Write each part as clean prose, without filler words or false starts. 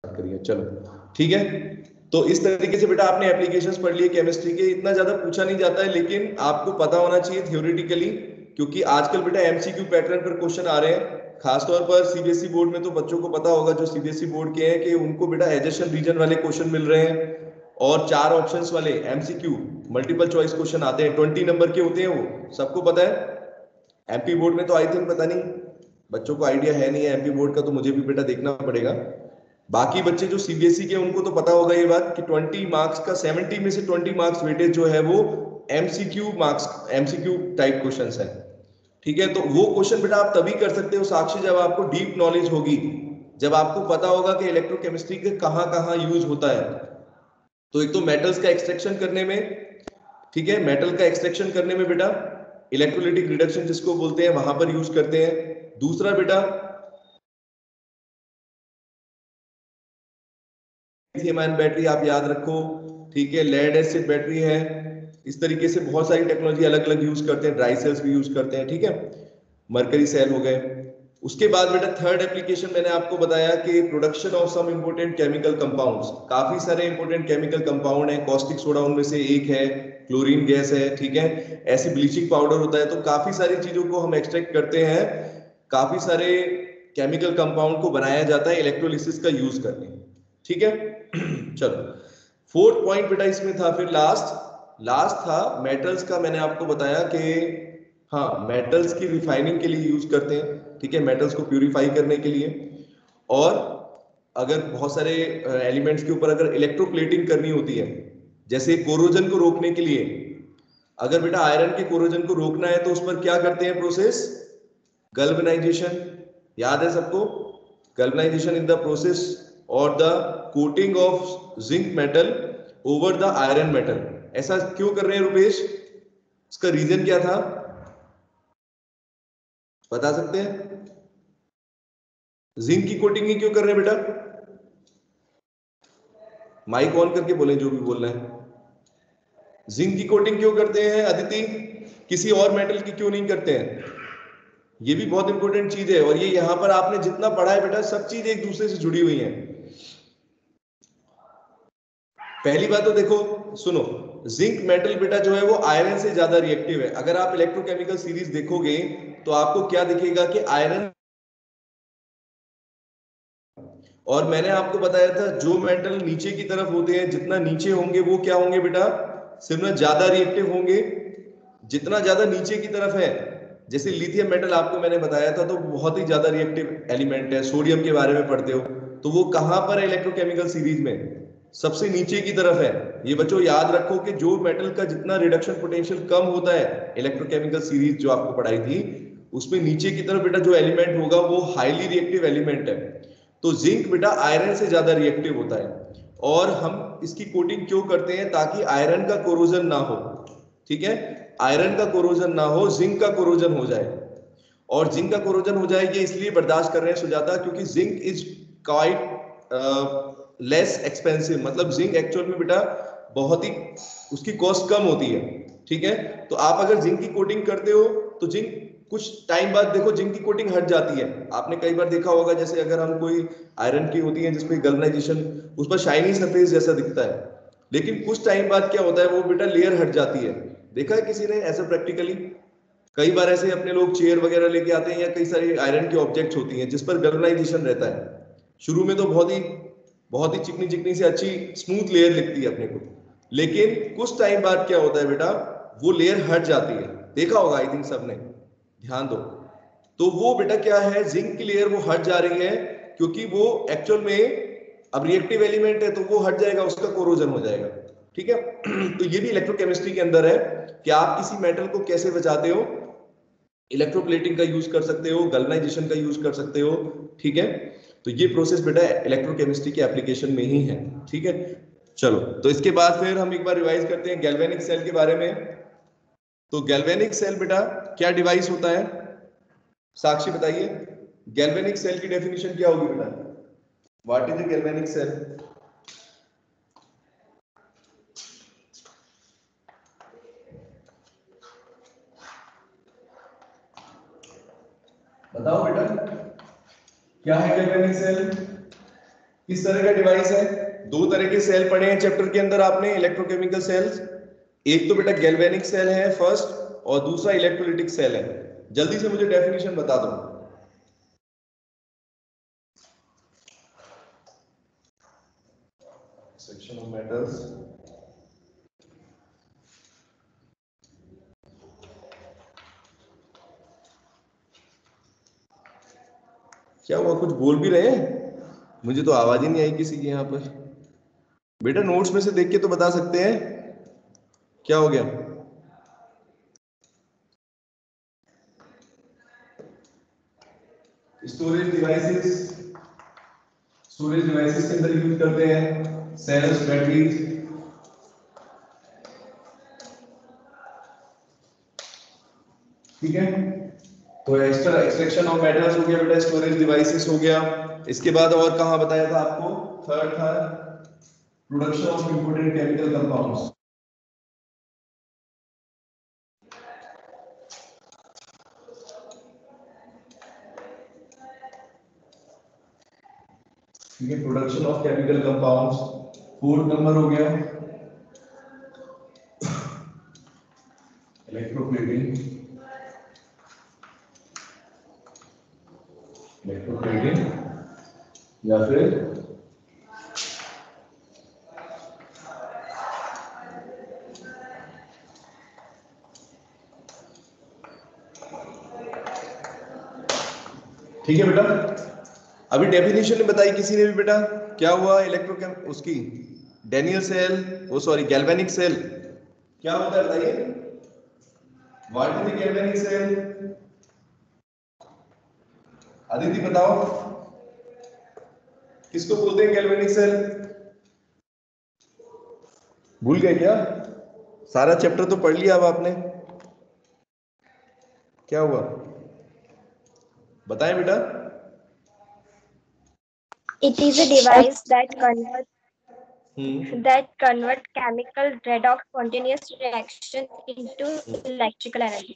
करिए। चलो ठीक है, तो इस तरीके से बेटा आपने एप्लीकेशंस पढ़ लिए केमिस्ट्री के। इतना ज्यादा पूछा नहीं जाता है, लेकिन आपको पता होना चाहिए थ्योरेटिकली, क्योंकि आजकल बेटा एमसीक्यू पैटर्न पर क्वेश्चन आ रहे हैं। खासतौर पर सीबीएसई बोर्ड में तो बच्चों को पता होगा, जो सीबीएसई बोर्ड के हैं, कि उनको बेटा एडजशन रीजन वाले क्वेश्चन मिल रहे हैं और 4 ऑप्शंस वाले एमसीक्यू मल्टीपल चॉइस क्वेश्चन आते हैं। 20 नंबर के होते हैं, वो सबको पता है। एमपी बोर्ड में तो आई थिंक पता नहीं, बच्चों को आइडिया है नहीं है एमपी बोर्ड का, तो मुझे भी बेटा देखना पड़ेगा। बाकी बच्चे जो सीबीएसई के उनको तो पता होगा ये बात कि 20 मार्क्स का 70 में से 20 मार्क्स वेटेज जो है वो MCQ marks, MCQ type questions है। ठीक है, तो वो क्वेश्चन बेटा आप तभी कर सकते हो साक्षी, जब आपको डीप नॉलेज होगी, जब आपको पता होगा कि इलेक्ट्रोकेमिस्ट्री के कहां कहां यूज होता है। तो एक तो मेटल्स का एक्सट्रैक्शन करने में, ठीक है, मेटल का एक्सट्रैक्शन करने में बेटा इलेक्ट्रोलाइटिक रिडक्शन जिसको बोलते हैं, वहां पर यूज करते हैं। दूसरा बेटा लिथियम आयन बैटरी आप याद रखो, ठीक है, लेड एसिड बैटरी है। इस तरीके से बहुत सारी टेक्नोलॉजी अलग अलग यूज करते हैं, ड्राई सेल्स भी यूज करते हैं, ठीक है, मरकरी सेल हो गए। उसके बाद बेटा थर्ड एप्लीकेशन मैंने आपको बताया कि production of some important chemical compounds. काफी सारे इंपोर्टेंट केमिकल कंपाउंड है, कॉस्टिक सोडा उनमें से एक है, क्लोरीन गैस है, ठीक है, ऐसी ब्लीचिंग पाउडर होता है। तो काफी सारी चीजों को हम एक्सट्रैक्ट करते हैं, काफी सारे केमिकल कंपाउंड को बनाया जाता है इलेक्ट्रोलिसिस का यूज करके, ठीक है। चलो, फोर्थ पॉइंट बेटा इसमें था फिर लास्ट था मेटल्स का। मैंने आपको बताया कि हाँ, मेटल्स की रिफाइनिंग के लिए यूज करते हैं, ठीक है, मेटल्स को प्यूरिफाई करने के लिए। और अगर बहुत सारे एलिमेंट्स के ऊपर अगर इलेक्ट्रोप्लेटिंग करनी होती है, जैसे कोरोजन को रोकने के लिए, अगर बेटा आयरन के कोरोजन को रोकना है तो उस पर क्या करते हैं प्रोसेस, गल्वेनाइजेशन। याद है सबको, गल्वेनाइजेशन इन द प्रोसेस और the coating of zinc metal over the iron metal. ऐसा क्यों कर रहे हैं रुपेश, इसका रीजन क्या था, बता सकते हैं? जिंक की कोटिंग ही क्यों कर रहे हैं बेटा? माइक ऑन करके बोले जो भी बोल रहे हैं। जिंक की कोटिंग क्यों करते हैं अदिति, किसी और मेटल की क्यों नहीं करते हैं? ये भी बहुत इंपॉर्टेंट चीज है, और ये यहां पर आपने जितना पढ़ा है बेटा, सब चीज एक दूसरे से जुड़ी हुई है। पहली बात तो देखो, सुनो, जिंक मेटल बेटा जो है वो आयरन से ज्यादा रिएक्टिव है। अगर आप इलेक्ट्रोकेमिकल सीरीज देखोगे तो आपको क्या दिखेगा कि आयरन, और मैंने आपको बताया था जो मेटल नीचे की तरफ होते हैं, जितना नीचे होंगे वो क्या होंगे बेटा, सिर्फ ज्यादा रिएक्टिव होंगे। जितना ज्यादा नीचे की तरफ है, जैसे लिथियम मेटल आपको मैंने बताया था, तो बहुत ही ज्यादा रिएक्टिव एलिमेंट है। सोडियम के बारे में पढ़ते हो तो वो कहां पर है इलेक्ट्रोकेमिकल सीरीज में, सबसे नीचे की तरफ है। ये बच्चों याद रखो कि जो मेटल का जितना रिडक्शन पोटेंशियल कम होता है, इलेक्ट्रोकेमिकल सीरीज जो आपको पढ़ाई थी उसमें नीचे की तरफ बेटा जो एलिमेंट होगा वो हाईली रिएक्टिव एलिमेंट है। तो जिंक बेटा आयरन से ज्यादा रिएक्टिव होता है, और हम इसकी कोटिंग क्यों करते हैं, ताकि आयरन का कोरोजन ना हो, ठीक है, आयरन का कोरोजन ना हो, जिंक का कोरोजन हो जाए। और जिंक का कोरोजन हो जाए ये इसलिए बर्दाश्त कर रहे हैं सुजाता, क्योंकि zinc is quite less expensive, मतलब जिंक एक्चुअल में बेटा बहुत ही उसकी कॉस्ट कम होती है, ठीक है। तो आप अगर जिंक की कोटिंग करते हो तो जिंक कुछ टाइम बाद देखो जिंक की कोटिंग हट जाती है। आपने कई बार देखा होगा, जैसे अगर हम कोई आयरन की होती है जिसपे गल्वनाइजेशन, उस पर शाइनी सरफेस जैसा दिखता है, लेकिन कुछ टाइम बाद क्या होता है, वो बेटा लेयर हट जाती है। देखा है किसी ने ऐसा प्रैक्टिकली? कई बार ऐसे अपने लोग चेयर वगैरह लेके आते हैं, या कई सारी आयरन की ऑब्जेक्ट्स होती हैं जिस पर गल्वनाइजेशन रहता है। शुरू में तो बहुत ही चिकनी चिकनी से अच्छी स्मूथ लेयर लिखती है अपने को, लेकिन कुछ टाइम बाद क्या होता है बेटा, वो लेयर हट जाती है। देखा होगा आई थिंक सबने, ध्यान दो। तो वो बेटा क्या है, जिंक की लेयर वो हट जा रही है, क्योंकि वो एक्चुअल में अब रिएक्टिव एलिमेंट है, तो वो हट जाएगा, उसका कोरोजन हो जाएगा, ठीक है। तो ये भी इलेक्ट्रोकेमिस्ट्री के अंदर है कि आप किसी मेटल को कैसे बचाते हो, इलेक्ट्रोप्लेटिंग का यूज कर सकते हो, गल्वनाइजेशन का यूज कर सकते हो, ठीक है। तो ये प्रोसेस बेटा इलेक्ट्रोकेमिस्ट्री के एप्लीकेशन में ही है, ठीक है। चलो, तो इसके बाद फिर हम एक बार रिवाइज करते हैं गैल्वेनिक सेल के बारे में। तो गैल्वेनिक सेल बेटा क्या डिवाइस होता है, साक्षी बताइए, गैल्वेनिक सेल की डेफिनेशन क्या होगी बेटा, what is a galvanic cell? बताओ बेटा, क्या है गैल्वेनिक सेल? किस तरह का डिवाइस है? दो तरह के सेल पढ़े हैं चैप्टर के अंदर आपने, इलेक्ट्रोकेमिकल सेल्स। एक तो बेटा गैल्वेनिक सेल है फर्स्ट, और दूसरा इलेक्ट्रोलिटिक सेल है। जल्दी से मुझे डेफिनेशन बता दो। सेक्शन ऑफ मेटल्स, क्या हुआ, कुछ बोल भी रहे हैं? मुझे तो आवाज ही नहीं आई किसी की यहाँ पर। बेटा नोट्स में से देख के तो बता सकते हैं, क्या हो गया? स्टोरेज डिवाइसेस, स्टोरेज डिवाइसेस के अंदर यूज करते हैं सेल्स, बैटरीज। ठीक है, तो एक्स्ट्रा एक्सट्रैक्शन ऑफ मेटल्स हो गया बेटा, स्टोरेज डिवाइसेस हो गया। इसके बाद और कहां बताया था आपको? थर्ड था production of important chemical compounds. ठीक है, production of chemical compounds. Fourth number हो गया इलेक्ट्रोप्लेटिंग, इलेक्ट्रोप्लेटिंग या फिर ठीक है बेटा। अभी डेफिनेशन में बताई किसी ने भी बेटा, क्या हुआ इलेक्ट्रो उसकी डेनियल सेल, वो सॉरी गैल्वेनिक सेल क्या होता है बताइए? What is the galvanic cell? Aditi बताओ, किसको बोलते हैं गैल्वेनिक सेल? भूल गए क्या? सारा चैप्टर तो पढ़ लिया अब आपने, क्या हुआ बताएं बेटा। It is a device that convert chemical redox spontaneous reaction into electrical energy.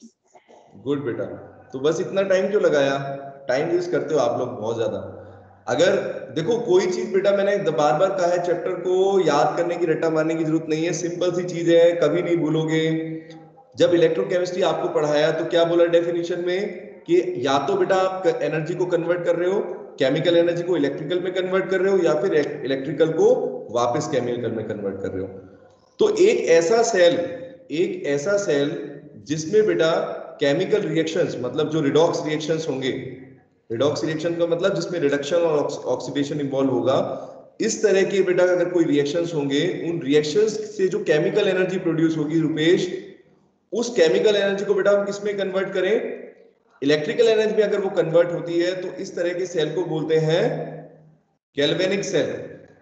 Good बेटा, तो बस इतना टाइम क्यों लगाया? टाइम वेस्ट करते हो आप लोग बहुत ज्यादा। अगर देखो कोई चीज बेटा, मैंने बार बार कहा है, चैप्टर को याद करने की रट्टा मारने की जरूरत नहीं है, सिंपल सी चीज है, कभी नहीं भूलोगे। जब इलेक्ट्रोकेमिस्ट्री आपको पढ़ाया तो क्या बोला डेफिनेशन में, कि या तो बेटा आप एनर्जी को कन्वर्ट कर रहे हो, केमिकल एनर्जी को इलेक्ट्रिकल में कन्वर्ट कर रहे हो, या फिर इलेक्ट्रिकल को वापस केमिकल में कन्वर्ट कर रहे हो। तो एक ऐसा सेल जिसमें बेटा केमिकल रिएक्शंस, मतलब जो रिडॉक्स रिएक्शंस होंगे, रिडॉक्स रिएक्शन का मतलब जिसमें रिडक्शन और ऑक्सीडेशन इन्वॉल्व होगा, इस तरह के बेटा अगर कोई रिएक्शंस होंगे, उन रिएक्शंस से जो केमिकल एनर्जी प्रोड्यूस होगी रुपेश, उस केमिकल एनर्जी को बेटा हम किस में कन्वर्ट करें? इलेक्ट्रिकल एनर्जी में अगर वो कन्वर्ट होती है तो इस तरह के सेल को बोलते हैं गैल्वेनिक सेल।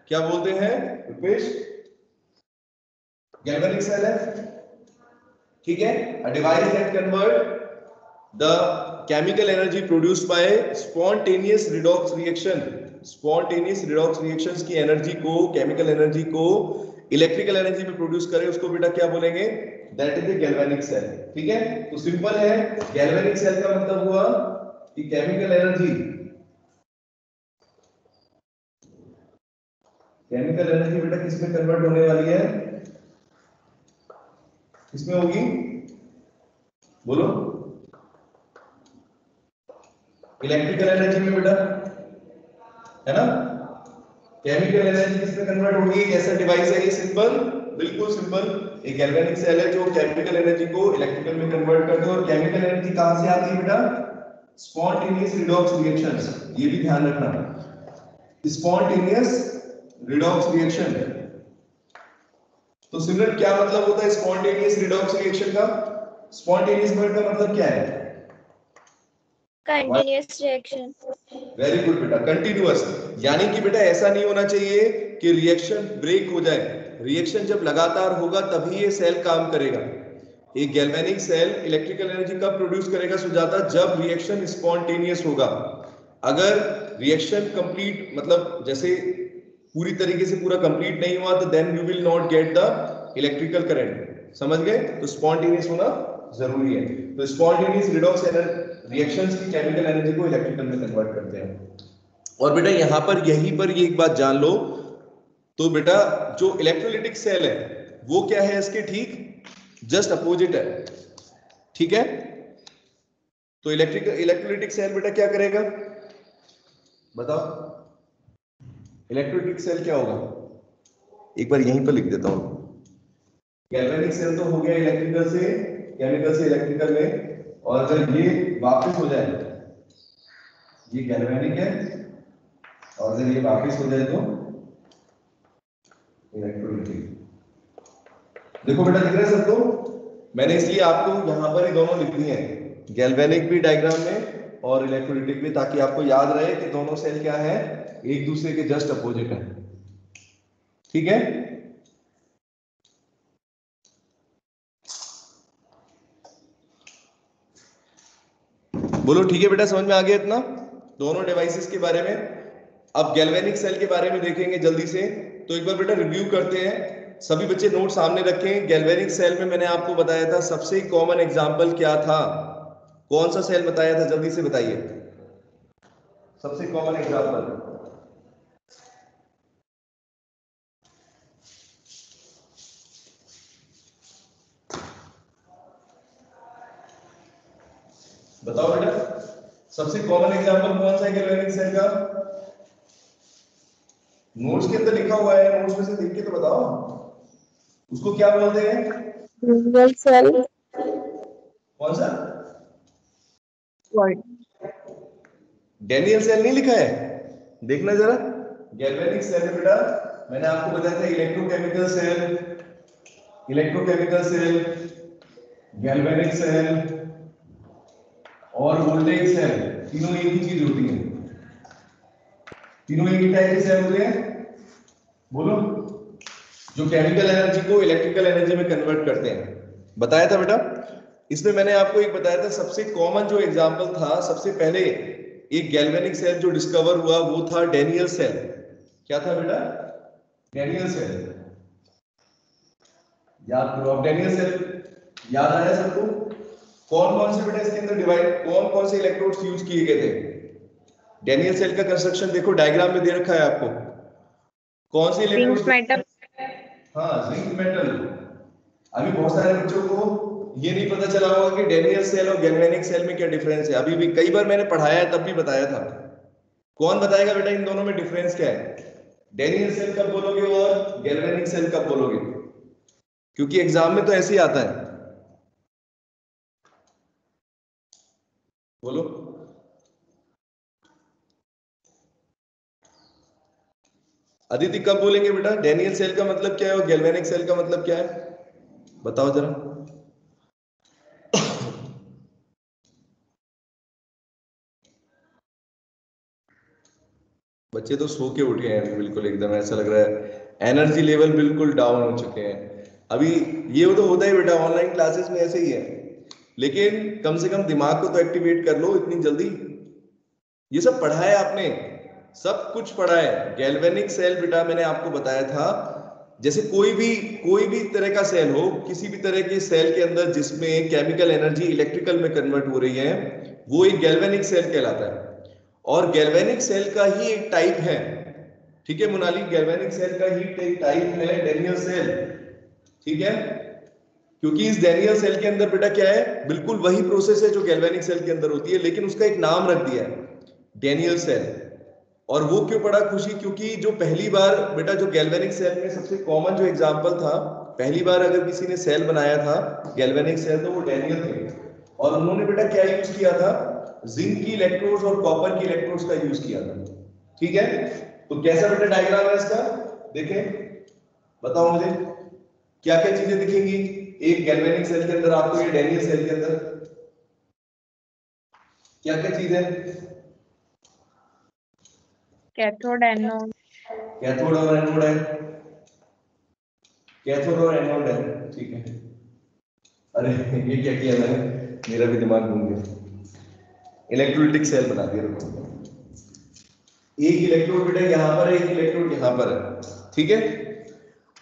क्या बोलते हैं रुपेश? गैल्वेनिक सेल है, ठीक है। A device that convert the chemical energy produced by spontaneous redox reaction, spontaneous redox reactions की एनर्जी को, केमिकल एनर्जी को इलेक्ट्रिकल एनर्जी में प्रोड्यूस करे, उसको बेटा क्या बोलेंगे? That is the galvanic cell. ठीक है, तो सिंपल है, गैल्वेनिक सेल का मतलब हुआ कि केमिकल एनर्जी, केमिकल एनर्जी बेटा किसमें कन्वर्ट होने वाली है? किसमें होगी बोलो? इलेक्ट्रिकल एनर्जी में बेटा, है ना। केमिकल एनर्जी किसमें कन्वर्ट होगी? कैसा डिवाइस है ये? सिंपल, बिल्कुल सिंपल, एक गैल्वेनिक सेल है जो केमिकल एनर्जी को इलेक्ट्रिकल में कन्वर्ट करते हैं। और केमिकल एनर्जी कहां से आती है बेटा? स्पॉन्टेनियस रिडॉक्स रिएक्शंस, ये भी ध्यान रखना, स्पॉन्टेनियस रिडॉक्स रिएक्शन। तो सिमरन क्या मतलब होता है स्पॉन्टेनियस रिडॉक्स रिएक्शन का? स्पॉन्टेनियस वर्ड का मतलब क्या है? Continuous reaction. वेरी गुड बेटा, कंटिन्यूअस, यानी कि बेटा ऐसा नहीं होना चाहिए कि रिएक्शन ब्रेक हो जाए। रिएक्शन जब लगातार होगा तभी ये सेल काम करेगा। एक गैल्वेनिक सेल इलेक्ट्रिकल एनर्जी कब प्रोड्यूस करेगा सुजाता? जब रिएक्शन स्पॉन्टेनियस होगा। अगर रिएक्शन कंप्लीट, मतलब जैसे पूरी तरीके से पूरा कंप्लीट नहीं हुआ, तो then you will not get the electrical current. समझ गए? तो स्पॉन्टेनियस होना जरूरी है। तो स्पॉन्टेनियस रिडॉक्स रिएक्शंस की केमिकल एनर्जी को इलेक्ट्रिकल में कन्वर्ट करते हैं। और बेटा यहां पर यहीं पर ये एक बात जान लो, तो बेटा जो इलेक्ट्रोलिटिक सेल है वो क्या है इसके ठीक जस्ट अपोजिट है, ठीक है। तो इलेक्ट्रोलिटिक सेल बेटा क्या करेगा बताओ, इलेक्ट्रोलिटिक सेल क्या होगा, एक बार यहीं पर लिख देता हूं। गैल्वेनिक सेल तो हो गया इलेक्ट्रिकल से केमिकल से इलेक्ट्रिकल में, और अगर ये वापस हो जाए, ये गैल्वेनिक है, और अगर ये वापस हो जाए तो इलेक्ट्रोलिटिक। देखो बेटा दिख रहा है सबको, मैंने इसलिए आपको यहां पर ये दोनों लिख दिए हैं, गैल्वेनिक भी डायग्राम में और इलेक्ट्रोलिटिक भी, ताकि आपको याद रहे कि दोनों सेल क्या है, एक दूसरे के जस्ट अपोजिट है, ठीक है। बोलो ठीक है बेटा, समझ में आ गया इतना दोनों डिवाइसेस के बारे में। अब गैल्वेनिक सेल के बारे में देखेंगे जल्दी से, तो एक बार बेटा रिव्यू करते हैं। सभी बच्चे नोट सामने रखें। गैल्वेनिक सेल में मैंने आपको बताया था सबसे कॉमन एग्जांपल क्या था, कौन सा सेल बताया था, जल्दी से बताइए सबसे कॉमन एग्जांपल। बताओ बेटा सबसे कॉमन एग्जांपल कौन सा है गैल्वेनिक सेल का, नोट्स के अंदर लिखा हुआ है, नोट्स में से देख के तो बताओ उसको क्या बोलते हैं। Single cell. कौन सा, डैनियल सेल नहीं लिखा है, देखना जरा। गैल्वेनिक सेल में बेटा मैंने आपको बताया था electrochemical cell, electrochemical cell, galvanic cell और वोल्टेज सेल, तीनों एक ही चीज होती है, तीनों एक ही टाइप के सेल होते हैं। बोलो, जो केमिकल एनर्जी को इलेक्ट्रिकल एनर्जी में कन्वर्ट करते हैं, बताया था बेटा। इसमें मैंने आपको एक बताया था सबसे कॉमन जो एग्जांपल था, सबसे पहले एक गैल्वेनिक सेल जो डिस्कवर हुआ वो था डैनियल सेल। क्या था बेटा, डैनियल सेल, याद करो अब डैनियल सेल याद आया सबको। कौन कौन से बेटा इसके अंदर डिवाइड, कौन कौन से इलेक्ट्रोड्स यूज किए गए थे। डैनियल सेल का कंस्ट्रक्शन देखो डायग्राम में दे रखा है आपको, कौन से इलेक्ट्रोड्स, मेटल। हाँ जिंक मेटल। अभी बहुत सारे बच्चों को ये नहीं पता चला होगा कि डैनियल सेल और गैल्वेनिक सेल में क्या डिफरेंस है, अभी भी कई बार मैंने पढ़ाया है तब भी बताया था। कौन बताएगा बेटा इन दोनों में डिफरेंस क्या है, डैनियल सेल कब बोलोगे और गैल्वेनिक सेल कब बोलोगे, क्योंकि एग्जाम में तो ऐसे ही आता है। बोलो, अदिति कब बोलेंगे बेटा, डैनियल सेल का मतलब क्या है और गैल्वेनिक सेल का मतलब क्या है, बताओ जरा। बच्चे तो सो के उठे हैं अभी, बिल्कुल एकदम ऐसा लग रहा है एनर्जी लेवल बिल्कुल डाउन हो चुके हैं अभी। ये तो होता है बेटा ऑनलाइन क्लासेस में ऐसे ही है, लेकिन कम से कम दिमाग को तो एक्टिवेट कर लो इतनी जल्दी। ये सब पढ़ा है आपने, सब कुछ पढ़ा है। गैल्वेनिक सेल बेटा मैंने आपको बताया था, जैसे कोई भी तरह का सेल हो, किसी भी तरह के सेल के अंदर जिसमें केमिकल एनर्जी इलेक्ट्रिकल में कन्वर्ट हो रही है, वो एक गैल्वेनिक सेल कहलाता है। और गैल्वेनिक सेल का ही एक टाइप है, ठीक है मोनाली, गैल्वेनिक सेल का ही एक टाइप है डैनियल सेल, ठीक है। क्योंकि इस डैनियल सेल के अंदर बेटा क्या है, बिल्कुल वही प्रोसेस है जो गैल्वेनिक सेल के अंदर होती है, लेकिन उसका एक नाम रख दिया है डैनियल सेल। और वो क्यों पड़ा खुशी, क्योंकि जो पहली बार बेटा जो गैल्वेनिक सेल में सबसे कॉमन जो एग्जांपल था, पहली बार अगर किसी ने सेल बनाया था गैल्वेनिक सेल तो वो डैनियल थे। और उन्होंने बेटा क्या यूज किया था, जिंक की इलेक्ट्रोड्स और कॉपर की इलेक्ट्रोड्स का यूज किया था, ठीक है। तो कैसा बेटा डायग्राम है इसका, देखें बताओ मुझे क्या क्या चीजें दिखेंगी एक गैल्वेनिक सेल के अंदर आपको, ये डैनियल सेल के अंदर क्या क्या चीजें, कैथोड एनोड। कैथोड और एनोड है, कैथोड और एनोड है, ठीक है। अरे ये क्या किया मैंने, मेरा भी दिमाग घूम गया, इलेक्ट्रोलिटिक सेल बना दिया। रुको, एक इलेक्ट्रोड बेटा यहाँ पर है, एक इलेक्ट्रोड यहाँ पर है, ठीक है।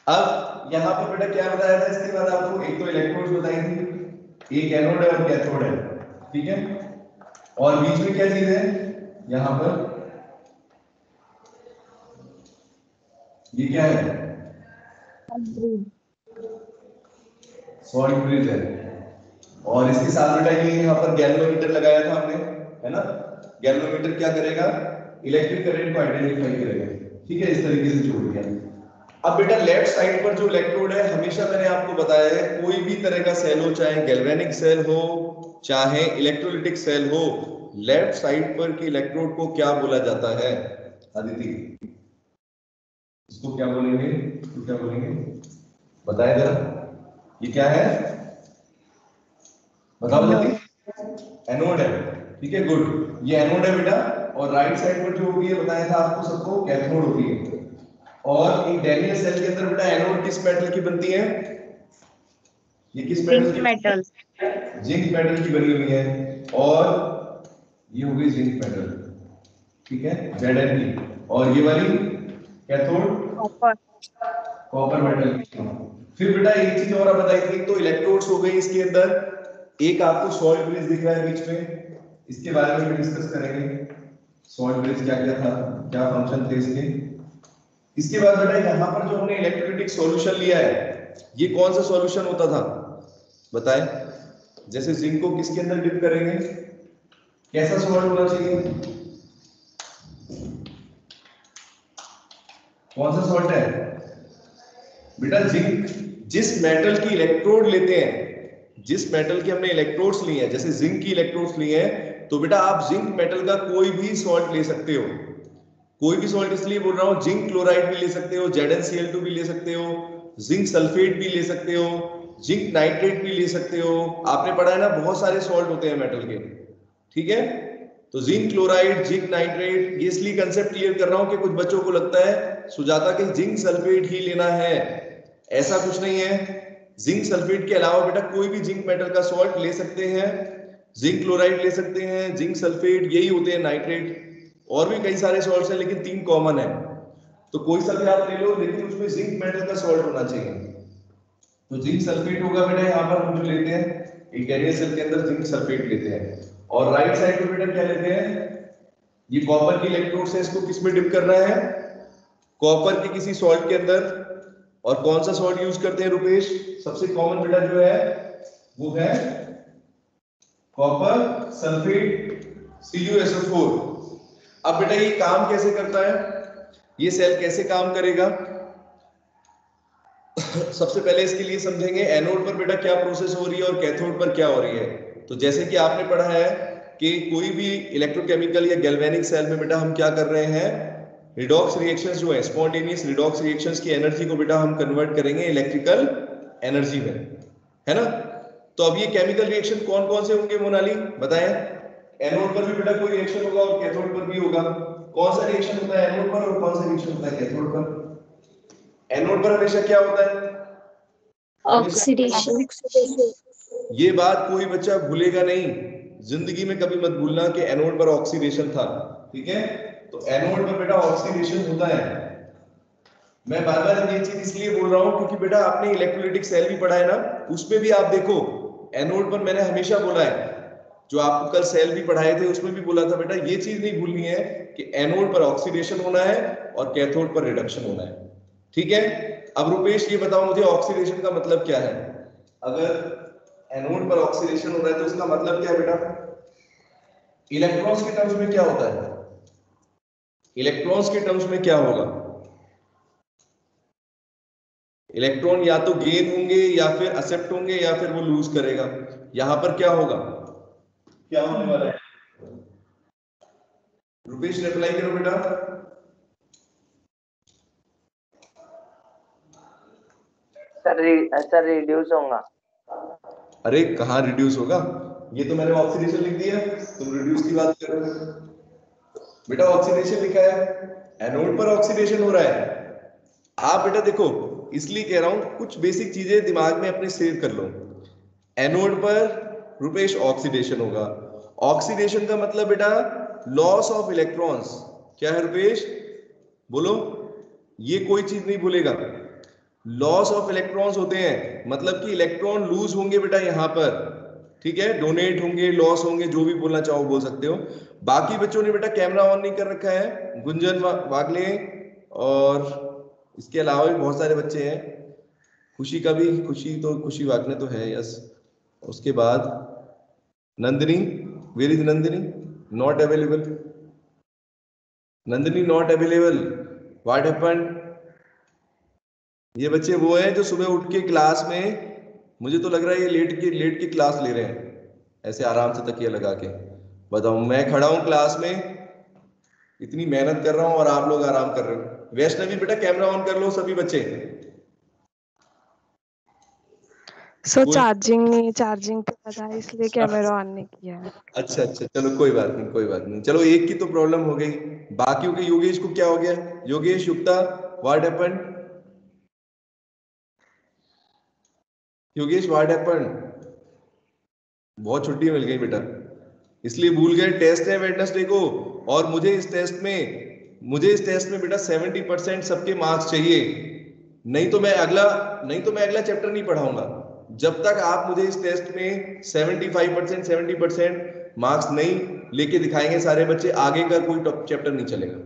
अब यहाँ पर बेटा क्या बताया था इसके बाद आपको, एक तो इलेक्ट्रोड्स बताई थी, एक एनोड है और कैथोड है, ठीक है। और बीच में क्या चीज है, यहाँ पर ये क्या है? सॉल्ट ब्रिज है। और इसके साथ बेटा ये यहाँ पर गैल्वेनोमीटर लगाया था हमने, है ना? गैल्वेनोमीटर क्या करेगा? इलेक्ट्रिक करंट को आइडेंटिफाई करेगा। ठीक है, इस तरीके से जोड़ दिया। अब बेटा लेफ्ट साइड पर जो इलेक्ट्रोड है, हमेशा मैंने आपको बताया है, कोई भी तरह का सेल हो, चाहे गैल्वेनिक सेल हो चाहे इलेक्ट्रोलिटिक सेल हो, लेफ्ट साइड पर के इलेक्ट्रोड को क्या बोला जाता है? अदिति, इसको क्या बोलेंगे? इसको क्या बोलेंगे? बताए जरा, ये क्या है? बताओ जल्दी। एनोड है। ठीक है, गुड। ये एनोड है बेटा। और राइट साइड पर जो होगी, बताया था आपको सबको, कैथोड होती है। और एक डैनियल सेल के अंदर बेटा एनोड किस मेटल की बनती है? ये किस मेटल की? मेटल। जिंक मेटल की बनी हुई है। और ये हो गई जिंक मेटल। ठीक है, Zn। और ये वाली कैथोड कॉपर मेटल की। फिर बेटा एक चीज और बताई थी, तो इलेक्ट्रोड्स हो गई इसके अंदर। एक आपको सॉल्ट ब्रिज दिख रहा है बीच में, इसके बारे में भी डिस्कस करेंगे। सॉल्ट ब्रिज क्या क्या था, क्या फंक्शन थे इसके। इसके बाद बेटा यहाँ पर जो हमने इलेक्ट्रोलिटिक सॉल्यूशन लिया है, ये कौन सा सॉल्यूशन होता था? बताएं। जैसे जिंक को किसके अंदर डिप करेंगे, कैसा सॉल्ट होना चाहिए? कौन सा सॉल्ट है बेटा? जिंक। जिस मेटल की इलेक्ट्रोड लेते हैं, जिस मेटल के हमने इलेक्ट्रोड्स लिए हैं, जैसे जिंक की इलेक्ट्रोड्स लिए हैं, तो बेटा आप जिंक मेटल का कोई भी सॉल्ट ले सकते हो। कोई भी सॉल्ट इसलिए बोल रहा हूं, जिंक क्लोराइड भी ले सकते हो, ZnCl2 भी ले सकते हो, जिंक सल्फेट भी ले सकते हो, जिंक नाइट्रेट भी ले सकते हो। आपने पढ़ा है ना, बहुत सारे सॉल्ट होते हैं मेटल के। ठीक है, तो जिंक क्लोराइड, जिंक नाइट्रेट, ये इसलिए कंसेप्ट क्लियर कर रहा हूं कि कुछ बच्चों को लगता है सुजाता कि जिंक सल्फेट ही लेना है। ऐसा कुछ नहीं है। जिंक सल्फेट के अलावा बेटा कोई भी जिंक मेटल का सॉल्ट ले सकते हैं। जिंक क्लोराइड ले सकते हैं, जिंक सल्फेट, यही होते हैं नाइट्रेट। और भी कई सारे सॉल्ट्स हैं, लेकिन 3 कॉमन है। तो कोई सा भी आप ले लो, लेकिन उसमें जिंक मेटल का सॉल्ट होना चाहिए। तो जिंक सल्फेट होगा बेटा, यहाँ पर हम जो लेते हैं, एक डैनियल सेल के अंदर जिंक सल्फेट लेते हैं। और राइट साइड पे बेटा क्या लेते हैं? ये कॉपर की इलेक्ट्रोड से, इसको किस में डिप करना है? कॉपर के किसी सॉल्ट के अंदर। और कौन सा सॉल्ट यूज करते हैं रुपेश? सबसे कॉमन बेटा जो है वो है कॉपर सल्फेट, CuSO4। अब बेटा ये काम कैसे करता है, ये सेल कैसे काम करेगा? सबसे पहले इसके लिए समझेंगे एनोड पर बेटा क्या प्रोसेस हो रही है और कैथोड पर क्या हो रही है। तो जैसे कि आपने पढ़ा है कि कोई भी इलेक्ट्रोकेमिकल या गैल्वेनिक सेल में बेटा हम क्या कर रहे हैं, रिडॉक्स रिएक्शंस जो है, स्पॉन्टेनियस रिडॉक्स रिएक्शंस की एनर्जी को बेटा हम कन्वर्ट करेंगे इलेक्ट्रिकल एनर्जी में, है ना? तो अब ये केमिकल रिएक्शन कौन कौन से होंगे मोनाली, बताएं। एनोड पर भी बेटा कोई रिएक्शन होगा और कैथोड पर भी होगा। कौन सा रिएक्शन होता है एनोड पर और कौन सा रिएक्शन होता है कैथोड पर? एनोड पर हमेशा क्या होता है? ऑक्सीडेशन। ये बात कोई बच्चा भूलेगा नहीं, जिंदगी में कभी मत भूलना कि एनोड पर ऑक्सीडेशन था। ठीक है, तो एनोड पर बेटा ऑक्सीडेशन होता है। मैं बार बार ये चीज इसलिए बोल रहा हूं क्योंकि बेटा आपने इलेक्ट्रोलाइटिक सेल भी पढ़ा है ना, उसमें भी आप देखो एनोड पर मैंने हमेशा बोला है, जो आपको कल सेल भी पढ़ाए थे उसमें भी बोला था बेटा ये चीज नहीं भूलनी है कि एनोड पर ऑक्सीडेशन होना है और कैथोड पर रिडक्शन होना है। ठीक है, अब रुपेश ये बताओ मुझे ऑक्सीडेशन का मतलब क्या है? अगर एनोड पर ऑक्सीडेशन हो रहा है तो इसका मतलब क्या है बेटा? इलेक्ट्रॉन्स के टर्म्स में क्या होता है? इलेक्ट्रॉन्स के टर्म्स में क्या होगा? इलेक्ट्रॉन या तो गेन होंगे या फिर एक्सेप्ट होंगे या फिर वो लूज करेगा। यहां पर क्या होगा, क्या होने वाला है? रुपेश रिप्लाई करो बेटा। सर रिड्यूस होगा। अरे कहाँ रिड्यूस होगा, ये तो मैंने ऑक्सीडेशन लिख दिया, तुम रिड्यूस की बात कर रहे हो। बेटा ऑक्सीडेशन लिखा है, एनोड पर ऑक्सीडेशन हो रहा है। आप बेटा देखो, इसलिए कह रहा हूं कुछ बेसिक चीजें दिमाग में अपने सेव कर लो। एनोड पर रुपेश ऑक्सीडेशन होगा। ऑक्सीडेशन का मतलब बेटा लॉस ऑफ इलेक्ट्रॉन्स। क्या है रुपेश, बोलो, ये कोई चीज नहीं भूलेगा। लॉस ऑफ इलेक्ट्रॉन्स होते हैं, मतलब कि इलेक्ट्रॉन लूज होंगे बेटा यहां पर। ठीक है, डोनेट होंगे, लॉस होंगे, जो भी बोलना चाहो बोल सकते हो। बाकी बच्चों ने बेटा कैमरा ऑन नहीं कर रखा है, गुंजन वागले और इसके अलावा भी बहुत सारे बच्चे हैं, खुशी का भी, खुशी वाकने तो है, यस। उसके बाद Nandini, where is Nandini? Not available. Nandini not available, what happened? ये बच्चे वो हैं जो सुबह उठ के क्लास में, मुझे तो लग रहा है ये लेट के क्लास ले रहे हैं, ऐसे आराम से तकिया लगा के। बताओ, मैं खड़ा हूं क्लास में, इतनी मेहनत कर रहा हूं और आप लोग आराम कर रहे हो। वैष्णवी बेटा कैमरा ऑन कर लो सभी बच्चे। सो चार्जिंग पे लगा है इसलिए कैमरा ऑन नहीं किया है। अच्छा, चलो कोई बात नहीं। चलो एक की तो प्रॉब्लम हो गई, बाकियों के योगेश को क्या हो गया? Yogesh Yukta, what happened? Yogesh what happened? बहुत छुट्टी मिल गई बेटा, इसलिए भूल गए। टेस्ट है वेडनेसडे को, और मुझे इस टेस्ट में बेटा 70% सबके मार्क्स चाहिए, नहीं तो मैं अगला चैप्टर नहीं पढ़ाऊंगा। जब तक आप मुझे इस टेस्ट में 70% मार्क्स नहीं लेके दिखाएंगे सारे बच्चे, आगे का कोई चैप्टर नहीं चलेगा।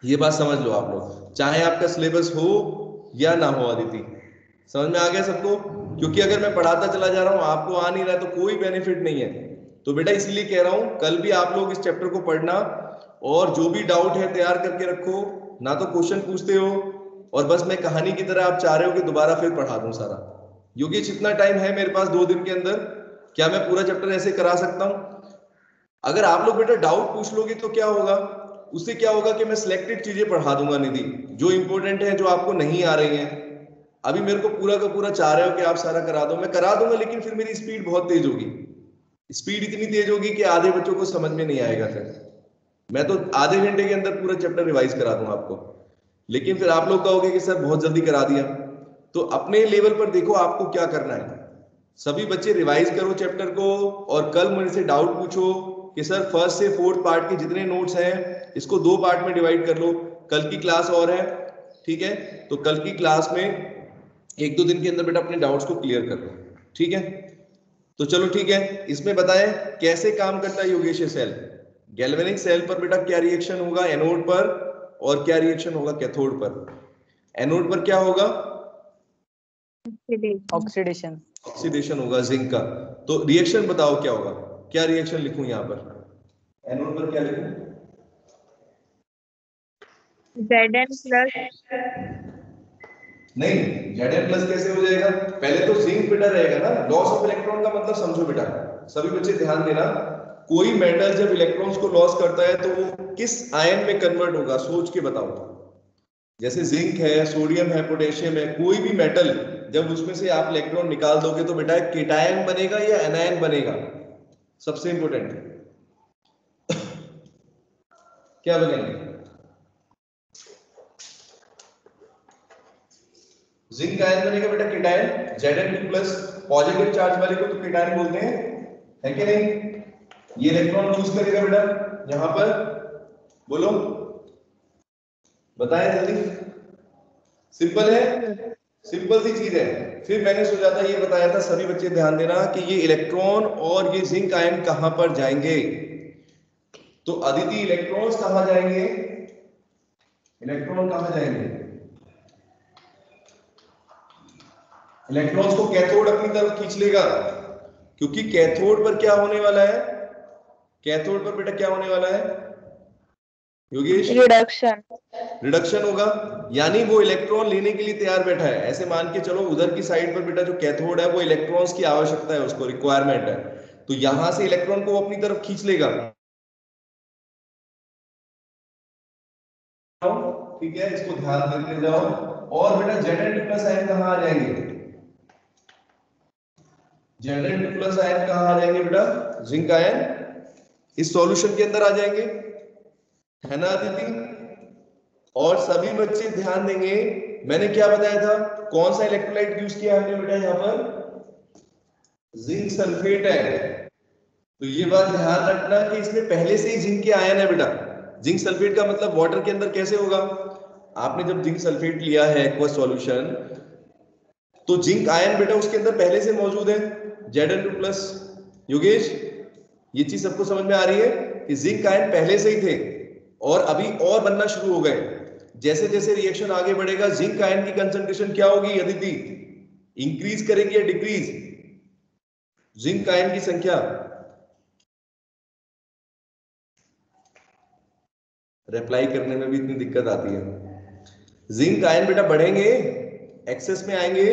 ये बात समझ लो आप लोग, चाहे आपका सिलेबस हो या ना हो। अदिति, समझ में आ गया सबको? क्योंकि अगर मैं पढ़ाता चला जा रहा हूं, आपको आ नहीं रहा तो कोई बेनिफिट नहीं है। तो बेटा इसलिए कह रहा हूं, कल भी आप लोग इस चैप्टर को पढ़ना, और जो भी डाउट है तैयार करके रखो, ना तो क्वेश्चन पूछते हो और बस मैं कहानी की तरह आप चाह रहे हो कि दोबारा फिर पढ़ा दूं सारा। योगेश इतना टाइम है मेरे पास 2 दिन के अंदर, क्या मैं पूरा चैप्टर ऐसे करा सकता हूं? अगर आप लोग बेटा डाउट पूछ लोगे तो क्या होगा, उससे क्या होगा कि मैं सिलेक्टेड चीजें पढ़ा दूंगा निधि, जो इंपॉर्टेंट है, जो आपको नहीं आ रही हैं। अभी मेरे को पूरा का पूरा चाह रहे हो कि आप सारा करा दो, मैं करा दूंगा, लेकिन फिर मेरी स्पीड बहुत तेज होगी। स्पीड इतनी तेज होगी कि आधे बच्चों को समझ में नहीं आएगा। फिर मैं तो आधे घंटे के अंदर पूरा चैप्टर रिवाइज करा दूंगा आपको, लेकिन फिर आप लोग कहोगे कि सर बहुत जल्दी करा दिया। तो अपने लेवल पर देखो आपको क्या करना है। सभी बच्चे रिवाइज करो चैप्टर को, और कल मेरे से डाउट पूछो कि सर फर्स्ट से फोर्थ पार्ट के जितने नोट्स हैं इसको 2 पार्ट में डिवाइड कर लो। कल की क्लास और है, ठीक है? तो कल की क्लास में 1-2 दिन के अंदर बेटा अपने डाउट्स को क्लियर कर लो, ठीक है? तो चलो ठीक है, इसमें बताएं कैसे काम करता है योगेश सेल। गैल्वेनिक सेल पर बेटा क्या रिएक्शन होगा एनोड पर, और क्या रिएक्शन होगा कैथोड पर? एनोड पर क्या होगा? ऑक्सीडेशन होगा जिंक का। तो रिएक्शन बताओ क्या होगा, क्या रिएक्शन लिखूं यहां पर? एनोड पर क्या लिखूं? Zn plus नहीं, Zn+ कैसे हो जाएगा? पहले तो जिंक बेटा रहेगा ना। लॉस ऑफ इलेक्ट्रॉन का मतलब समझो बेटा, सभी बच्चे ध्यान देना। कोई मेटल जब इलेक्ट्रॉन्स को लॉस करता है तो वो किस आयन में कन्वर्ट होगा, सोच के बताओ। जैसे जिंक है, सोडियम है, पोटेशियम है, कोई भी मेटल जब उसमें से आप इलेक्ट्रॉन निकाल दोगे तो बेटा केटायन बनेगा या एनायन बनेगा? सबसे इंपॉर्टेंट क्या बनेंगे? जिंक आयन बनेगा बेटा केटायन। Zn2+ पॉजिटिव चार्ज वाले को तो केटायन बोलते हैं, है कि नहीं? ये इलेक्ट्रॉन यूज करेगा बेटा यहां पर, बोलो बताएं जल्दी। सिंपल है, सिंपल सी चीज है। फिर मैंने सोचा था, ये बताया था, सभी बच्चे ध्यान देना कि ये इलेक्ट्रॉन और ये जिंक आयन कहां पर जाएंगे। तो अदिति इलेक्ट्रॉन्स कहां जाएंगे? इलेक्ट्रॉन कहां जाएंगे? इलेक्ट्रॉन्स को कैथोड अपनी तरफ खींच लेगा, क्योंकि कैथोड पर क्या होने वाला है? कैथोड पर बेटा क्या होने वाला है योगेश? रिडक्शन होगा, यानी वो इलेक्ट्रॉन लेने के लिए तैयार बैठा है। ऐसे मान के चलो उधर की साइड पर बेटा जो कैथोड है वो इलेक्ट्रॉन्स की आवश्यकता है, उसको रिक्वायरमेंट है, तो यहां से इलेक्ट्रॉन को अपनी तरफ खींच लेगा, ठीक है? इसको ध्यान देते जाओ। और बेटा Zn2+ आयन कहां आ जाएंगे? Zn2+ आयन कहां आ जाएंगे बेटा? जिंक आयन इस सॉल्यूशन के अंदर आ जाएंगे, है ना अदिति? और सभी बच्चे ध्यान देंगे, मैंने क्या बताया था, कौन सा इलेक्ट्रोलाइट यूज किया हमने बेटा यहां पर? जिंक सल्फेट है। तो ये बात ध्यान रखना कि इसमें पहले से ही जिंक के आयन है बेटा। जिंक सल्फेट का मतलब वाटर के अंदर कैसे होगा? आपने जब जिंक सल्फेट लिया है एक्वस सॉल्यूशन, तो जिंक आयन बेटा उसके अंदर पहले से मौजूद है, Zn2+। योगेश ये चीज सबको समझ में आ रही है कि जिंक आयन पहले से ही थे और अभी और बनना शुरू हो गए। जैसे जैसे रिएक्शन आगे बढ़ेगा जिंक आयन की कंसंट्रेशन क्या होगी अदिति, इंक्रीज करेगी या डिक्रीज? जिंक आयन की संख्या रिप्लाई करने में भी इतनी दिक्कत आती है। जिंक आयन बेटा बढ़ेंगे, एक्सेस में आएंगे,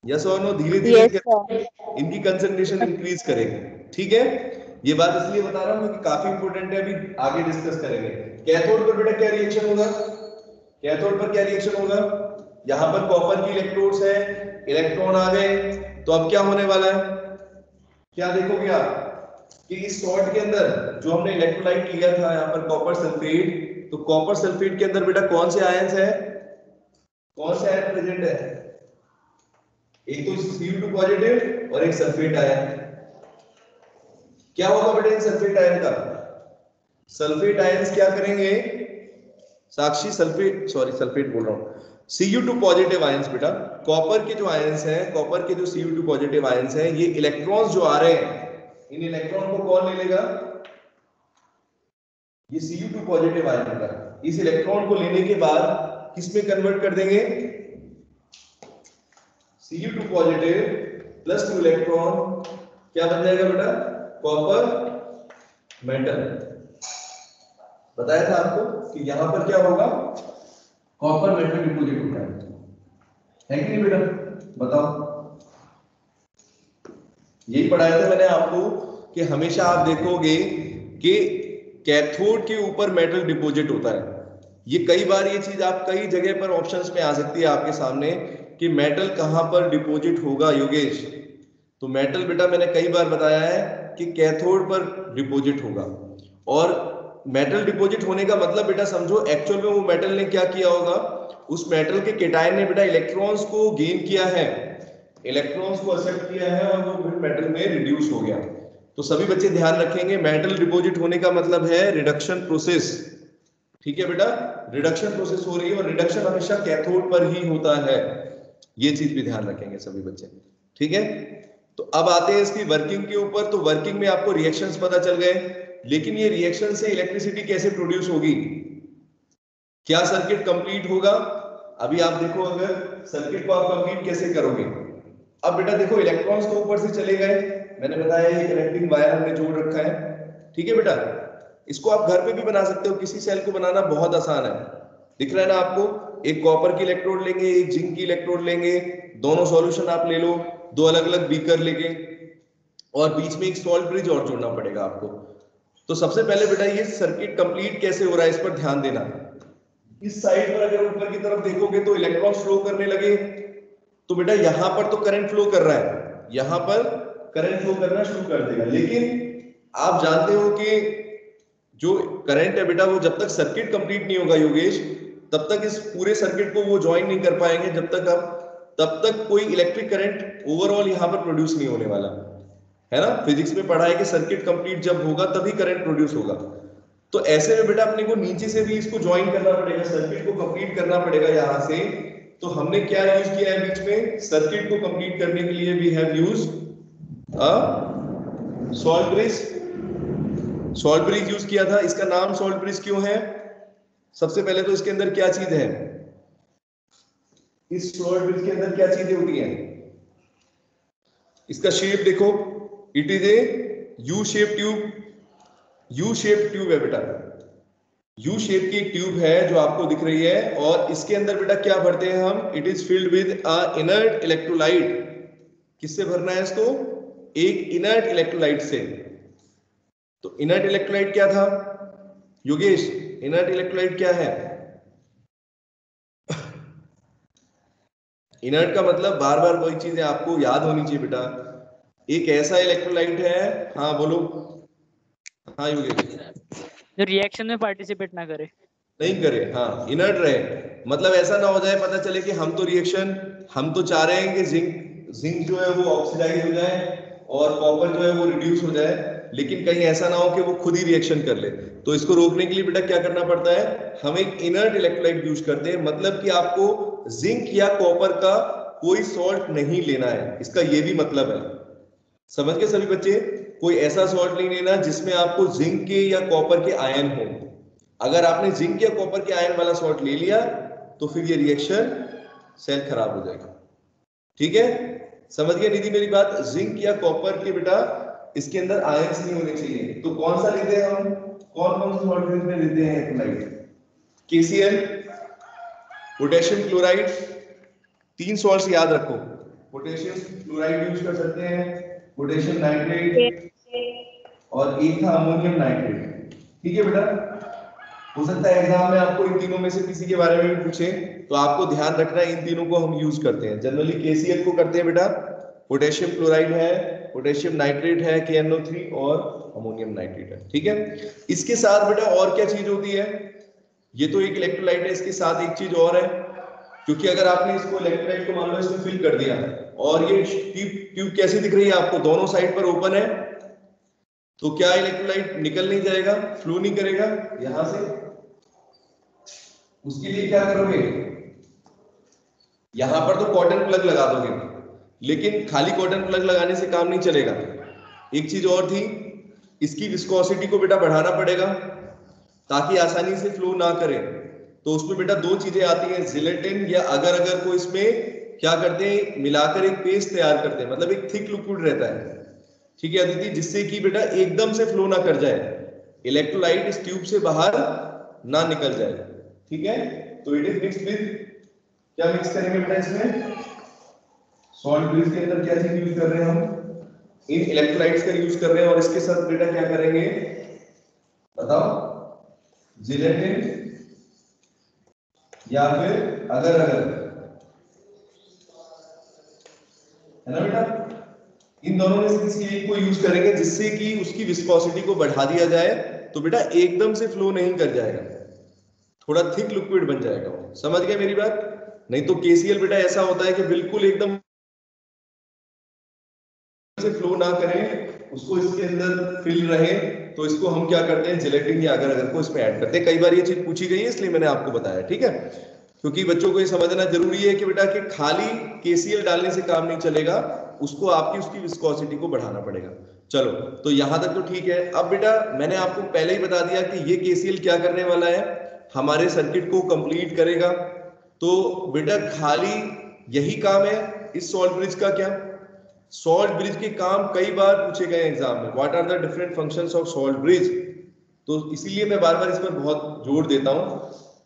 यस और नो? धीरे धीरे Yes, sir. इनकी कंसंट्रेशन इंक्रीज करेगी। ठीक है, ये बात इसलिए बता रहा हूं क्योंकि काफी इंपॉर्टेंट है, अभी आगे डिस्कस करेंगे। कैथोड पर बेटा क्या रिएक्शन होगा? कैथोड पर क्या रिएक्शन होगा? यहां पर कॉपर की इलेक्ट्रोड्स है, इलेक्ट्रॉन आ गए, तो अब क्या होने वाला है? क्या देखोगे आप कि इस सॉल्ट के अंदर जो हमने इलेक्ट्रोलाइट लिया था यहाँ पर कॉपर सल्फेट, तो कॉपर सल्फेट के अंदर बेटा कौन से आयंस है, कौन से आयन प्रेजेंट है? एक तो Cu2 पॉजिटिव और एक सल्फेट आयन। क्या होगा बेटा इन सल्फेट आयन का? सल्फेट आयंस क्या करेंगे साक्षी? सल्फेट बोल रहा हूं, Cu2 पॉजिटिव आयंस बेटा, कॉपर के जो आयंस हैं, कॉपर के जो Cu2 पॉजिटिव आयंस हैं, ये इलेक्ट्रॉन्स जो आ रहे हैं, इन इलेक्ट्रॉन को कौन ले लेगा? ये Cu2 पॉजिटिव आयन का, इस इलेक्ट्रॉन को लेने के बाद किस में कन्वर्ट कर देंगे? Cu2 पॉजिटिव प्लस 2 इलेक्ट्रॉन क्या बन जाएगा बेटा? Copper metal. बताया था आपको कि यहां पर क्या होगा? कॉपर मेटल डिपॉजिट होता है कि नहीं बेटा? बताओ, यही पढ़ाया था मैंने आपको कि हमेशा आप देखोगे कि कैथोड के ऊपर मेटल डिपॉजिट होता है। ये कई बार ये चीज आप कई जगह पर ऑप्शंस में आ सकती है आपके सामने कि मेटल कहां पर डिपॉजिट होगा योगेश। तो मेटल बेटा मैंने कई बार बताया है कि कैथोड पर डिपॉजिट होगा, और मेटल डिपॉजिट होने का मतलब बेटा समझो एक्चुअल में वो मेटल ने क्या किया होगा, उस मेटल के केटायन ने बेटा इलेक्ट्रॉन्स को गेन किया है, इलेक्ट्रॉन्स को एक्सेप्ट किया है और वो मेटल में रिड्यूस हो गया। तो सभी बच्चे ध्यान रखेंगे, मेटल डिपॉजिट होने का मतलब है रिडक्शन प्रोसेस। ठीक है बेटा, रिडक्शन प्रोसेस हो रही है और रिडक्शन हमेशा कैथोड पर ही होता है, ये चीज भी ध्यान रखेंगे सभी बच्चे। ठीक है, तो अब आते हैं इसकी वर्किंग के ऊपर। तो वर्किंग में आपको रिएक्शंस पता चल गए, लेकिन ये रिएक्शन से इलेक्ट्रिसिटी कैसे प्रोड्यूस होगी, क्या सर्किट कंप्लीट होगा? अभी आप देखो, अगर सर्किट को आप कंप्लीट कैसे करोगे? अब बेटा देखो, इलेक्ट्रॉन्स तो ऊपर से चले गए, मैंने बताया ये कनेक्टिंग वायर हमने जोड़ रखा है। ठीक है बेटा, इसको आप घर पे भी बना सकते हो, किसी सेल को बनाना बहुत आसान है। दिख रहा है ना आपको? एक कॉपर की इलेक्ट्रोड लेंगे, एक जिंक की इलेक्ट्रोड लेंगे, दोनों सॉल्यूशन आप ले लो, दो अलग अलग बीकर लेके, और बीच में एक सॉल्ट ब्रिज और जोड़ना पड़ेगा आपको। तो सबसे पहले बेटा ये सर्किट कंप्लीट कैसे हो रहा है इस पर ध्यान देना। इस साइड पर अगर ऊपर की तरफ देखोगे तो इलेक्ट्रॉन फ्लो करने लगे, तो बेटा यहां पर तो करंट फ्लो कर रहा है, यहां पर करंट फ्लो करना शुरू कर देगा। लेकिन आप जानते हो कि जो करंट है बेटा, वो जब तक सर्किट कंप्लीट नहीं होगा योगेश, तब तक इस पूरे सर्किट को वो ज्वाइन नहीं कर पाएंगे, तब तक कोई इलेक्ट्रिक करंट ओवरऑल यहां पर प्रोड्यूस नहीं होने वाला है ना। फिजिक्स में पढ़ा है कि सर्किट कंप्लीट जब होगा तभी करंट प्रोड्यूस होगा। तो ऐसे में बेटा अपने को नीचे से भी इसको ज्वाइन करना पड़ेगा, सर्किट को कंप्लीट करना पड़ेगा यहां से। तो हमने क्या यूज किया है बीच में? सर्किट को कंप्लीट करने के लिए we have used salt bridge. Salt bridge use किया था। इसका नाम सॉल्ट ब्रिज क्यों है? सबसे पहले तो इसके अंदर क्या चीज है, इस सॉल्ट ब्रिज के अंदर क्या चीजें होती हैं? इसका शेप देखो, it is a U shape tube. U shape tube है बेटा, यू शेप की एक ट्यूब है जो आपको दिख रही है, और इसके अंदर बेटा क्या भरते हैं हम? It is filled with a inert electrolyte. किससे भरना है इसको? एक इनर्ट इलेक्ट्रोलाइट से। तो इनर्ट इलेक्ट्रोलाइट क्या था योगेश? इनर्ट इलेक्ट्रोलाइट क्या है? इनर्ट का मतलब बार बार वही चीजें आपको याद होनी चाहिए बेटा। एक ऐसा इलेक्ट्रोलाइट है, हाँ बोलो। हाँ योगेश, जो रिएक्शन में पार्टिसिपेट ना करे, नहीं करे, हाँ इनर्ट रहे। मतलब ऐसा ना हो जाए, पता चले कि हम तो चाह रहे हैं कि जिंक जो है वो ऑक्सीडाइज हो जाए और कॉपर जो है वो रिड्यूस हो जाए, लेकिन कहीं ऐसा ना हो कि वो खुद ही रिएक्शन कर ले। तो इसको रोकने के लिए बेटा क्या करना पड़ता है? हम एक इनर्ट इलेक्ट्रोलाइट यूज करते हैं, मतलब कि आपको जिंक या कॉपर का कोई सॉल्ट नहीं लेना है, इसका ये भी मतलब है। समझ गए सभी बच्चे? कोई ऐसा सॉल्ट नहीं लेना जिसमें आपको जिंक के या कॉपर के आयन हो। अगर आपने जिंक या कॉपर के आयन वाला सॉल्ट ले लिया तो फिर ये रिएक्शन सेल खराब हो जाएगा। ठीक है, समझ गए निधि मेरी बात? जिंक या कॉपर के बेटा इसके अंदर आयंस नहीं होने चाहिए। तो कौन सा लेते हैं हम? कौन से सॉल्ट में लेते हैं electrolyte? KCl, potassium chloride, 3 salts याद रखो। पोटेशियम क्लोराइड यूज कर सकते हैं, पोटेशियम नाइट्रेट और एक था अमोनियम नाइट्रेट। ठीक है बेटा, हो सकता है एग्जाम में आपको इन तीनों में से किसी के बारे में भी पूछे, तो आपको ध्यान रखना है इन तीनों को हम यूज करते हैं। जनरली KCl को करते हैं बेटा, पोटेशियम क्लोराइड है, पोटेशियम नाइट्रेट है KNO3 और अमोनियम नाइट्रेट है। ठीक है, इसके साथ बेटा और क्या चीज होती है? ये तो एक इलेक्ट्रोलाइट है, इसके साथ एक चीज और है, क्योंकि अगर आपने इसको इलेक्ट्रोलाइट को मान लो इसमें फिल कर दिया और ये ट्यूब कैसी दिख रही है आपको? दोनों साइड पर ओपन है, तो क्या इलेक्ट्रोलाइट निकल नहीं जाएगा, फ्लो नहीं करेगा यहां से? उसके लिए क्या करोगे? यहां पर तो कॉटन प्लग लगा दोगे, लेकिन खाली कॉटन प्लग लगाने से काम नहीं चलेगा। एक चीज और थी, इसकी विस्कोसिटी को बेटा बढ़ाना पड़ेगा ताकि आसानी से फ्लो ना करे। तो उसमें बेटा 2 चीजें आती हैं, जिलेटिन या अगर को इसमें क्या करते हैं, मिलाकर एक पेस्ट तैयार करते हैं, मतलब एक थिक लिक्विड रहता है। ठीक है अदिति, जिससे कि बेटा एकदम से फ्लो ना कर जाए, इलेक्ट्रोलाइट इस ट्यूब से बाहर ना निकल जाए। ठीक है, तो इट इज मिक्स्ड विद, क्या मिक्स करेंगे बेटा इसमें? सॉल्ट ब्रिज के अंदर क्या चीज यूज कर रहे हैं हम? इन इलेक्ट्रोलाइट्स का यूज कर रहे हैं, और इसके साथ बेटा क्या करेंगे बताओ? जिलेटिन या फिर अगर है ना बेटा? इन दोनों में से किसी एक को यूज करेंगे जिससे कि उसकी विस्कोसिटी को बढ़ा दिया जाए, तो बेटा एकदम से फ्लो नहीं कर जाएगा, थोड़ा थिक लिक्विड बन जाएगा। समझ गए मेरी बात? नहीं तो KCl बेटा ऐसा होता है कि बिल्कुल एकदम से फ्लो ना करें, उसको इसके अंदर फिल रहे, तो इसको हम क्या करते हैं, जिलेटिन या अगर को इसमें ऐड करते हैं। कई बार ये चीज पूछी गई है, इसलिए मैंने आपको बताया। ठीक है, क्योंकि बच्चों को ये समझना जरूरी है कि बेटा कि खाली KCl डालने से काम नहीं चलेगा, उसको आपकी उसकी विस्कोसिटी को बढ़ाना पड़ेगा। चलो, तो यहां तक तो ठीक है। अब बेटा मैंने आपको पहले ही बता दिया कि ये KCl क्या करने वाला है, हमारे सर्किट को कंप्लीट करेगा। तो बेटा खाली यही काम है इस सॉल्ट ब्रिज का। क्या सॉल्ट ब्रिज के काम कई बार पूछे गए एग्जाम में, what are the different functions of salt bridge. तो इसीलिए मैं बार बार इस पर बहुत जोर देता हूं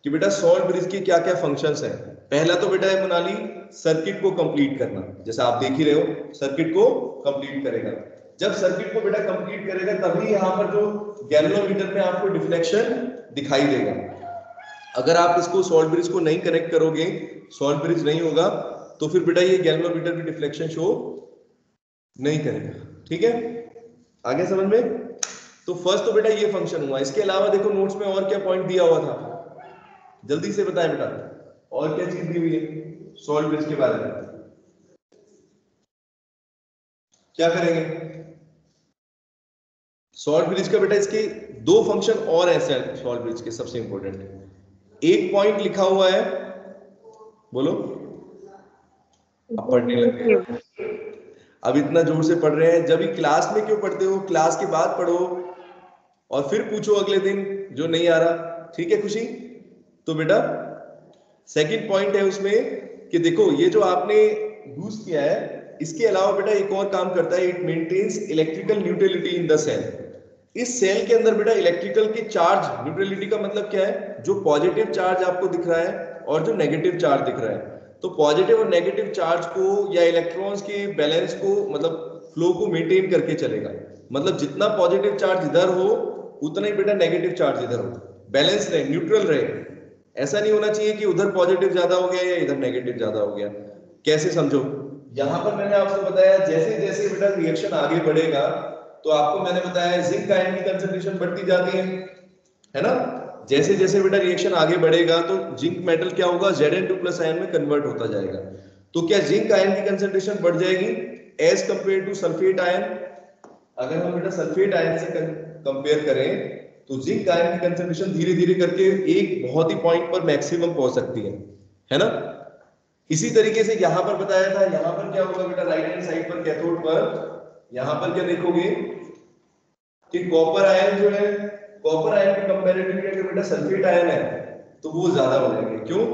कि बेटा सॉल्ट ब्रिज के क्या क्या फंक्शंस हैं। पहला तो बेटा है मोनाली, सर्किट को कंप्लीट करना। जैसा आप देख ही रहे हो, सर्किट को कंप्लीट करेगा। जब सर्किट को बेटा कंप्लीट करेगा तभी यहां पर जो गैल्वेनोमीटर में आपको डिफ्लेक्शन दिखाई देगा। अगर आप इसको सॉल्ट ब्रिज को नहीं कनेक्ट करोगे, सॉल्ट ब्रिज नहीं होगा, तो फिर बेटा ये गैल्वेनोमीटर भी डिफ्लेक्शन शो नहीं करेगा। ठीक है, आगे समझ में? तो फर्स्ट तो बेटा ये फंक्शन हुआ। इसके अलावा देखो नोट्स में और क्या पॉइंट दिया हुआ था, जल्दी से बताएं बेटा, और क्या चीज दी हुई है सॉल्ट ब्रिज के बारे में? क्या करेंगे सॉल्ट ब्रिज का बेटा? इसके 2 फंक्शन और ऐसे सॉल्ट ब्रिज के सबसे इंपॉर्टेंट। एक पॉइंट लिखा हुआ है, बोलो, अब पढ़ने लगे। अब इतना जोर से पढ़ रहे हैं, जब भी क्लास में क्यों पढ़ते हो? क्लास के बाद पढ़ो और फिर पूछो अगले दिन जो नहीं आ रहा। ठीक है खुशी? तो बेटा सेकंड पॉइंट है उसमें कि देखो ये जो आपने यूज किया है, इसके अलावा बेटा एक और काम करता है, it maintains electrical neutrality in the cell. इस सेल के अंदर बेटा इलेक्ट्रिकल के चार्ज, न्यूट्रलिटी का मतलब क्या है, जो पॉजिटिव चार्ज आपको दिख रहा है और जो नेगेटिव चार्ज दिख रहा है, तो पॉजिटिव और नेगेटिव चार्ज को या इलेक्ट्रॉन्स के बैलेंस को, मतलब फ्लो को मेंटेन करके चलेगा। मतलब जितना पॉजिटिव चार्ज इधर हो उतना ही बेटा नेगेटिव चार्ज इधर हो, बैलेंस रहे, न्यूट्रल रहे। ऐसा नहीं होना चाहिए कि उधर पॉजिटिव ज्यादा हो गया या इधर नेगेटिव ज्यादा हो गया। कैसे समझो? यहां पर मैंने आपको बताया जैसे जैसे बेटा रिएक्शन आगे बढ़ेगा, तो आपको मैंने बताया जिंक आयन की कंसंट्रेशन बढ़ती जाती है ना? जैसे जैसे बेटा रिएक्शन आगे बढ़ेगा तो जिंक मेटल क्या होगा, Zn2+ आयन में कन्वर्ट होता जाएगा। तो क्या जिंक आयन की कंसंट्रेशन बढ़ जाएगी as compare to sulphate ion? अगर हम बेटा सल्फेट आयन से कंपेयर करें तो जिंक आयन की कंसंट्रेशन धीरे धीरे करके एक बहुत ही पॉइंट पर मैक्सिमम पहुंच सकती है ना? इसी तरीके से यहां पर बताया था, यहां पर क्या होगा बेटा, राइट हैंड साइड पर कैथोड पर यहां पर क्या देखोगे कि कॉपर आयन जो है कॉपर आयन के कंपैरेटिवली अगर बेटा सल्फेट आयन है तो वो ज्यादा हो जाएंगे। क्यों?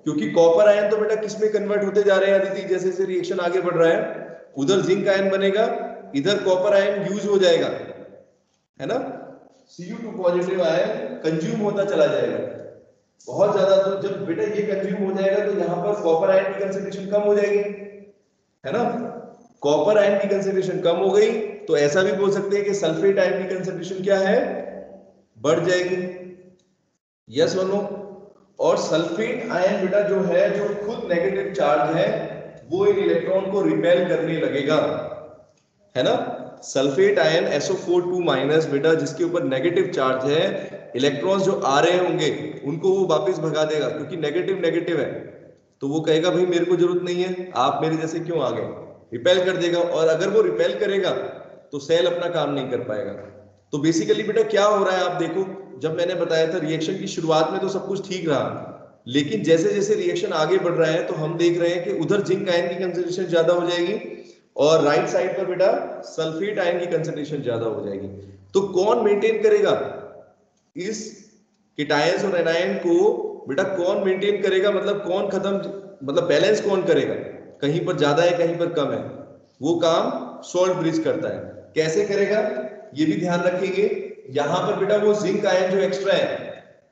क्योंकि कॉपर आयन तो बेटा किस में कन्वर्ट होते जा रहे हैं अदिति, जैसे जैसे रिएक्शन आगे बढ़ रहा है, उधर जिंक आयन बनेगा, इधर कॉपर आयन यूज हो जाएगा, है ना। Cu2 पॉजिटिव आयन कंज्यूम होता चला जाएगा बहुत ज्यादा। तो जब बेटा ये कंज्यूम हो जाएगा तो यहाँ पर कॉपर आयन की कंसंट्रेशन कम हो जाएगी, है ना। कॉपर आयन की कंसंट्रेशन कम हो गई तो ऐसा भी बोल सकते हैं कि सल्फेट आयन की कंसंट्रेशन क्या है, बढ़ जाएगी। यस और नो। और सल्फेट आयन बेटा जो है, जो खुद नेगेटिव चार्ज है, वो इन इलेक्ट्रॉन को रिपेल करने लगेगा, है ना। सल्फेट आयन SO4 बेटा जिसके ऊपर नेगेटिव चार्ज है, इलेक्ट्रॉन्स जो आ रहे होंगे उनको वो वापस भगा देगा, क्योंकि नेगेटिव नेगेटिव है तो वो कहेगा भाई मेरे को जरूरत नहीं है, आप मेरे जैसे क्यों आ गए, रिपेल कर देगा। और अगर वो रिपेल करेगा तो सेल अपना काम नहीं कर पाएगा। तो बेसिकली बेटा क्या हो रहा है आप देखो, जब मैंने बताया था रिएक्शन की शुरुआत में तो सब कुछ ठीक रहा, लेकिन जैसे जैसे रिएक्शन आगे बढ़ रहा है तो हम देख रहे हैं कि उधर जिंक आयन की कंसंट्रेशन ज्यादा हो जाएगी और राइट साइड पर बेटा सल्फेट आयन की कंसंट्रेशन ज्यादा हो जाएगी। तो कौन मेंटेन करेगा इस कीटायंस और एनायन को, बेटा कौन मेंटेन करेगा, मतलब कौन खत्म, मतलब बैलेंस कौन करेगा, कहीं पर ज्यादा है कहीं पर कम है, वो काम सॉल्ट ब्रिज करता है। कैसे करेगा ये भी ध्यान रखेंगे। यहां पर बेटा वो जिंक आयन जो एक्स्ट्रा है,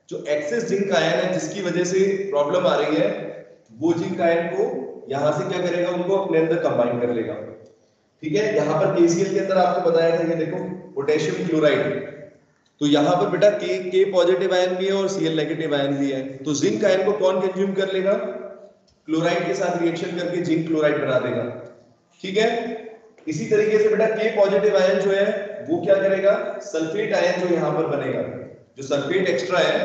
जो एक्सेस जिंक आयन है जिसकी वजह से प्रॉब्लम आ रही है, वो जिंक आयन को यहां से क्या करेगा, उनको अपने अंदर कंबाइन कर लेगा, ठीक है। यहां पर KCl के अंदर आपको बताया था, ये देखो पोटेशियम क्लोराइड, तो यहां पर बेटा K पॉजिटिव आयन भी है और Cl नेगेटिव आयन भी है। तो जिंक आयन को कौन कंज्यूम कर लेगा, क्लोराइड के साथ रिएक्शन करके जिंक क्लोराइड बना देगा, ठीक है। इसी तरीके से बेटा K पॉजिटिव आयन जो है वो क्या करेगा, सल्फेट आयन जो यहां पर बनेगा, जो सल्फेट एक्स्ट्रा है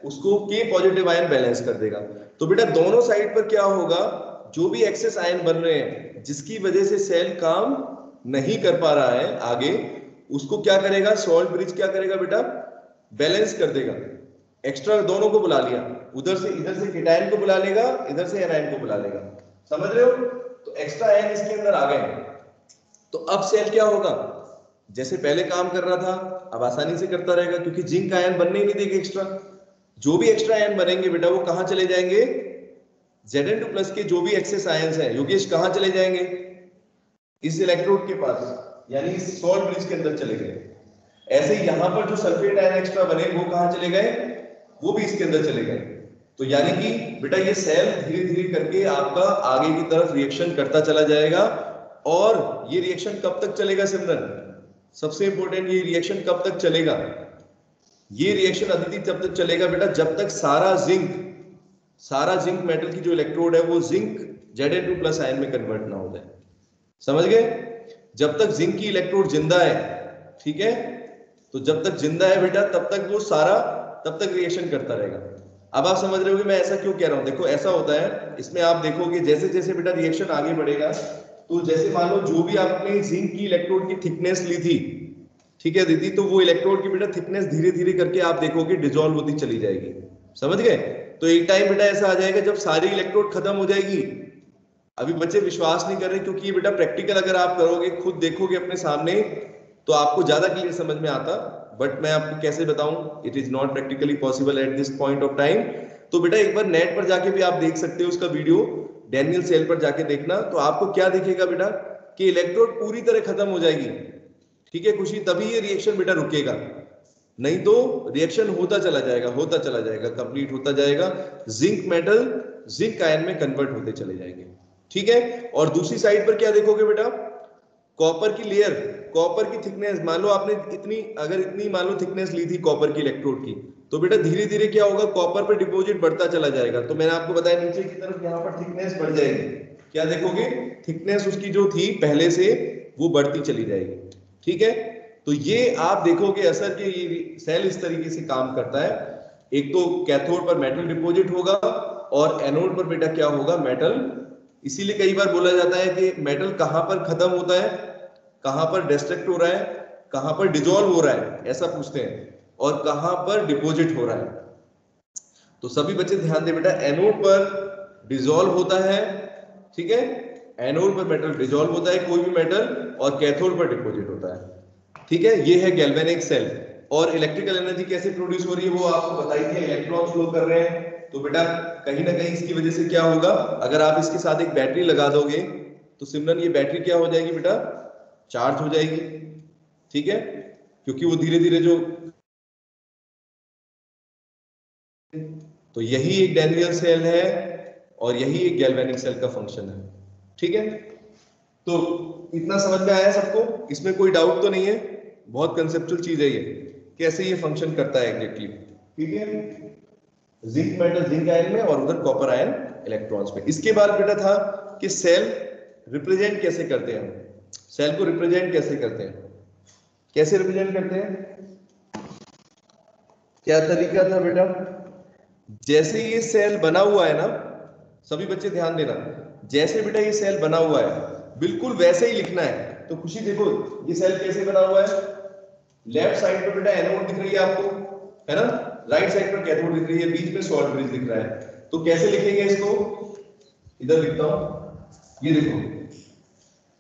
उसको K पॉजिटिव आयन बैलेंस कर देगा। तो बेटा दोनों साइड पर क्या होगा, जो भी एक्सेस आयन बन रहे हैं जिसकी वजह से सेल काम नहीं कर पा रहा है आगे, उसको क्या करेगा, सॉल्ट ब्रिज क्या करेगा बेटा, बैलेंस कर देगा। एक्स्ट्रा दोनों को बुला लिया, उधर से इधर से कीटायन को बुला लेगा, इधर से एनायन को बुला लेगा, समझ रहे हो। तो एक्स्ट्रा आयन इसके अंदर आ गए, तो अब सेल क्या होगा, जैसे पहले काम कर रहा था अब आसानी से करता रहेगा, क्योंकि जिंक आयन बनने ही नहीं देगा एक्स्ट्रा। जो भी एक्स्ट्रा आयन बनेंगे बेटा वो कहां चले जाएंगे, Zn2+ के जो भी एक्सेस आयंस हैं योगेश कहां चले जाएंगे, इस इलेक्ट्रोड के पास, यानी इस सॉल्ट ब्रिज के अंदर चले गए। ऐसे ही यहां पर जो सल्फेट आयन एक्स्ट्रा बने वो कहां चले गए, वो भी इसके अंदर चले गए। तो यानी कि बेटा ये सेल धीरे धीरे करके आपका आगे की तरफ रिएक्शन करता चला जाएगा। और ये रिएक्शन कब तक चलेगा सिमरन, सबसे इंपॉर्टेंट, ये रिएक्शन कब तक चलेगा, ये रिएक्शन अदिति तब तक चलेगा बेटा जब तक सारा जिंक मेटल की जो इलेक्ट्रोड है वो जिंक Zn2+ आयन में कन्वर्ट ना हो जाए, समझ गए। जब तक जिंक की इलेक्ट्रोड जिंदा है, ठीक है, तो जब तक जिंदा है बेटा तब तक वो सारा तब तक रिएक्शन करता रहेगा। अब आप समझ रहे हो कि मैं ऐसा क्यों कह रहा हूं। देखो ऐसा होता है, इसमें आप देखोगे जैसे जैसे बेटा रिएक्शन आगे बढ़ेगा, तो जैसे मान लो जो भी आपने जिंक की इलेक्ट्रोड की थिकनेस ली थी, ठीक है दीदी, तो वो इलेक्ट्रोड की बेटा थिकनेस धीरे धीरे करके आप देखोगे डिसॉल्व होती चली जाएगी, समझ गए। तो एक टाइम बेटा ऐसा आ जाएगा जब सारी इलेक्ट्रोड खत्म हो जाएगी। अभी बच्चे विश्वास नहीं कर रहे, क्योंकि ये बेटा प्रैक्टिकल अगर आप करोगे, खुद देखोगे अपने सामने, तो आपको ज्यादा क्लियर समझ में आता। बट मैं आपको कैसे बताऊं, it is not practically possible at this point of time. तो बेटा एक बार नेट पर जाके भी आप देख सकते हो उसका वीडियो, डैनियल सेल पर जाके देखना, तो आपको क्या दिखेगा बेटा कि इलेक्ट्रोड पूरी तरह खत्म हो जाएगी, ठीक है खुशी, तभी ये रिएक्शन बेटा रुकेगा, नहीं तो रिएक्शन होता चला जाएगा, कंप्लीट होता जाएगा, जिंक मेटल जिंक आयन में कन्वर्ट होते चले जाएंगे, ठीक है। और दूसरी साइड पर क्या देखोगे बेटा, कॉपर की लेयर, कॉपर की थिकनेस, मान लो आपने इतनी मान लो थिकनेस ली थी कॉपर की इलेक्ट्रोड की, तो बेटा धीरे धीरे क्या होगा, कॉपर पर डिपॉजिट बढ़ता चला जाएगा। तो मैंने आपको बताया नीचे की तरफ यहाँ पर थिकनेस बढ़ जाएगी, क्या देखोगे, थिकनेस उसकी जो थी पहले से वो बढ़ती चली जाएगी, ठीक है। तो ये आप देखोगे असर के ये सेल इस तरीके से काम करता है। एक तो कैथोड पर मेटल डिपॉजिट होगा और एनोड पर बेटा क्या होगा, मेटल। इसीलिए कई बार बोला जाता है कि मेटल कहां पर खत्म होता है, कहां पर डिस्ट्रक्ट हो रहा है, कहां पर डिसॉल्व हो रहा है, ऐसा पूछते हैं, और कहां पर डिपॉजिट हो रहा है। तो सभी बच्चे ध्यान दें बेटा, एनोड पर डिसॉल्व होता है, ठीक है, एनोड पर मेटल डिसॉल्व होता है कोई भी मेटल, और कैथोड पर डिपॉजिट होता है, ठीक है। ये है गैल्वेनिक सेल, और इलेक्ट्रिकल एनर्जी कैसे प्रोड्यूस हो रही है वो आपको बताई थी, इलेक्ट्रॉन फ्लो कर रहे हैं। तो बेटा कहीं ना कहीं इसकी वजह से क्या होगा, अगर आप इसके साथ एक बैटरी लगा दोगे तो सिमरन ये बैटरी क्या हो जाएगी बेटा, चार्ज हो जाएगी, ठीक है, क्योंकि वो धीरे धीरे जो, तो यही एक डैनियल सेल है और यही एक गैल्वेनिक सेल का फंक्शन है, ठीक है। तो इतना समझ में आया सबको, इसमें कोई डाउट तो नहीं है, बहुत कंसेप्चुअल चीज है ये, कैसे ये फंक्शन करता है एग्जैक्टली, ठीक है। जिंक मेटल जिंक आयन में और उधर कॉपर आयन इलेक्ट्रॉन्स में। इसके बाद बेटा था कि सेल रिप्रेजेंट कैसे करते हैं, सेल को रिप्रेजेंट कैसे करते हैं, कैसे रिप्रेजेंट करते हैं, क्या तरीका था बेटा, जैसे ये सेल बना हुआ है ना, सभी बच्चे ध्यान देना, जैसे बेटा ये सेल बना हुआ है बिल्कुल वैसे ही लिखना है। तो खुशी देखो ये सेल कैसे बना हुआ है, लेफ्ट साइड पर बेटा एनोड दिख रही है आपको, है ना, राइट साइड पर कैथोड दिख रही है, बीच में सॉल्ट ब्रिज दिख रहा है। तो कैसे लिखेंगे इसको, इधर लिखता हूं, ये देखो।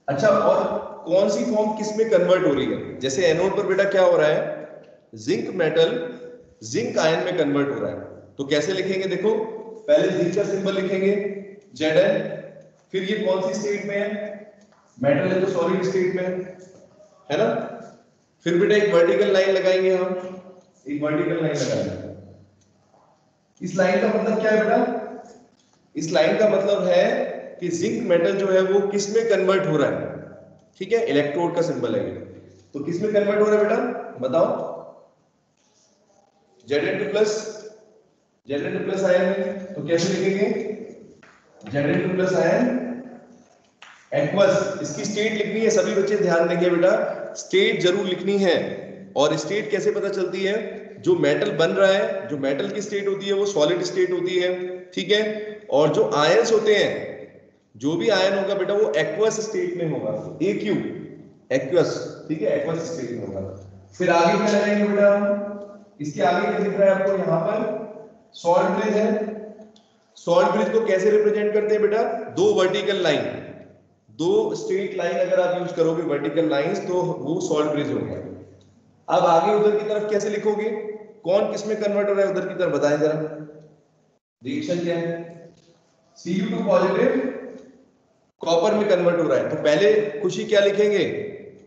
अच्छा, और कौन सी फॉर्म किस में कन्वर्ट हो रही है, जैसे एनोड पर बेटा क्या हो रहा है, जिंक मेटल जिंक आयन में कन्वर्ट हो रहा है। तो कैसे लिखेंगे देखो, पहले जिंक का सिंबल लिखेंगे Zn, फिर ये कौन सी स्टेट में है, मेटल है तो सॉलिड स्टेट में है ना। फिर बेटा एक वर्टिकल लाइन लगाएंगे हम, एक वर्टिकल लाइन लगाएंगे। इस लाइन का मतलब क्या है बेटा, इस लाइन का मतलब है कि जिंक मेटल जो है वो किस में कन्वर्ट हो रहा है, ठीक है, इलेक्ट्रोड का सिंबल है ये। तो किस में कन्वर्ट हो रहा है बेटा बताओ, Zn2 प्लस आयन में। तो कैसे लिखेंगे, Zn2 प्लस आयन एक्वस, इसकी स्टेट लिखनी है, सभी बच्चे ध्यान देंगे बेटा, स्टेट जरूर लिखनी है। और स्टेट कैसे पता चलती है, जो मेटल बन रहा है, जो मेटल की स्टेट होती है वो सॉलिड स्टेट होती है, ठीक है, और जो आयंस होते हैं, जो भी आयन होगा बेटा वो एक्वस स्टेट में होगा, AQ एक्वस, ठीक है, एक्वस स्टेट में होगा। फिर आगे क्या लगाएंगे बेटा, इसके आगे क्या दिख रहा है आपको, यहाँ पर सॉल्ट ब्रिज है। सॉल्ट ब्रिज को कैसे रिप्रेजेंट करते हैं बेटा, दो वर्टिकल लाइन, दो स्ट्रेट लाइन अगर आप यूज करोगे वर्टिकल लाइंस तो वो सॉल्ट ब्रिज हो गया। अब आगे उधर की तरफ कैसे लिखोगे, कौन किस में कन्वर्ट हो रहा है उधर की तरफ बताएं जरा, रिएक्शन क्या है, Cu2 पॉजिटिव कॉपर में कन्वर्ट हो रहा है। तो पहले खुशी क्या लिखेंगे,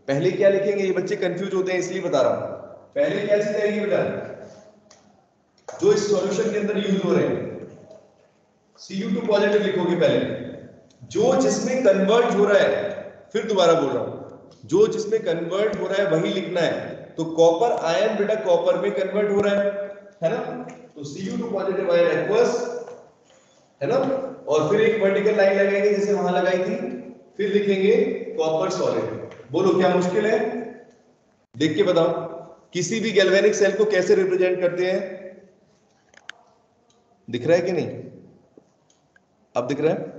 पहले क्या लिखेंगे, ये बच्चे कंफ्यूज होते हैं इसलिए बता रहा हूं, पहले क्या चीज आएगी बेटा, जो इस सॉल्यूशन के अंदर यूज हो रहे हैं, Cu2 पॉजिटिव लिखोगे पहले, जो जिसमें कन्वर्ट हो रहा है, फिर दोबारा बोल रहा हूं, जो जिसमें कन्वर्ट हो रहा है वही लिखना है। तो कॉपर आयन बेटा कॉपर में कन्वर्ट हो रहा है ना, तो Cu2 पॉजिटिव आयन एक्वस, है ना, और फिर एक वर्टिकल लाइन लगाएंगे जैसे वहां लगाई थी, फिर लिखेंगे कॉपर सॉलिड। बोलो क्या मुश्किल है, देख के बताओ, किसी भी गैल्वेनिक सेल को कैसे रिप्रेजेंट करते हैं, दिख रहा है कि नहीं, अब दिख रहा है,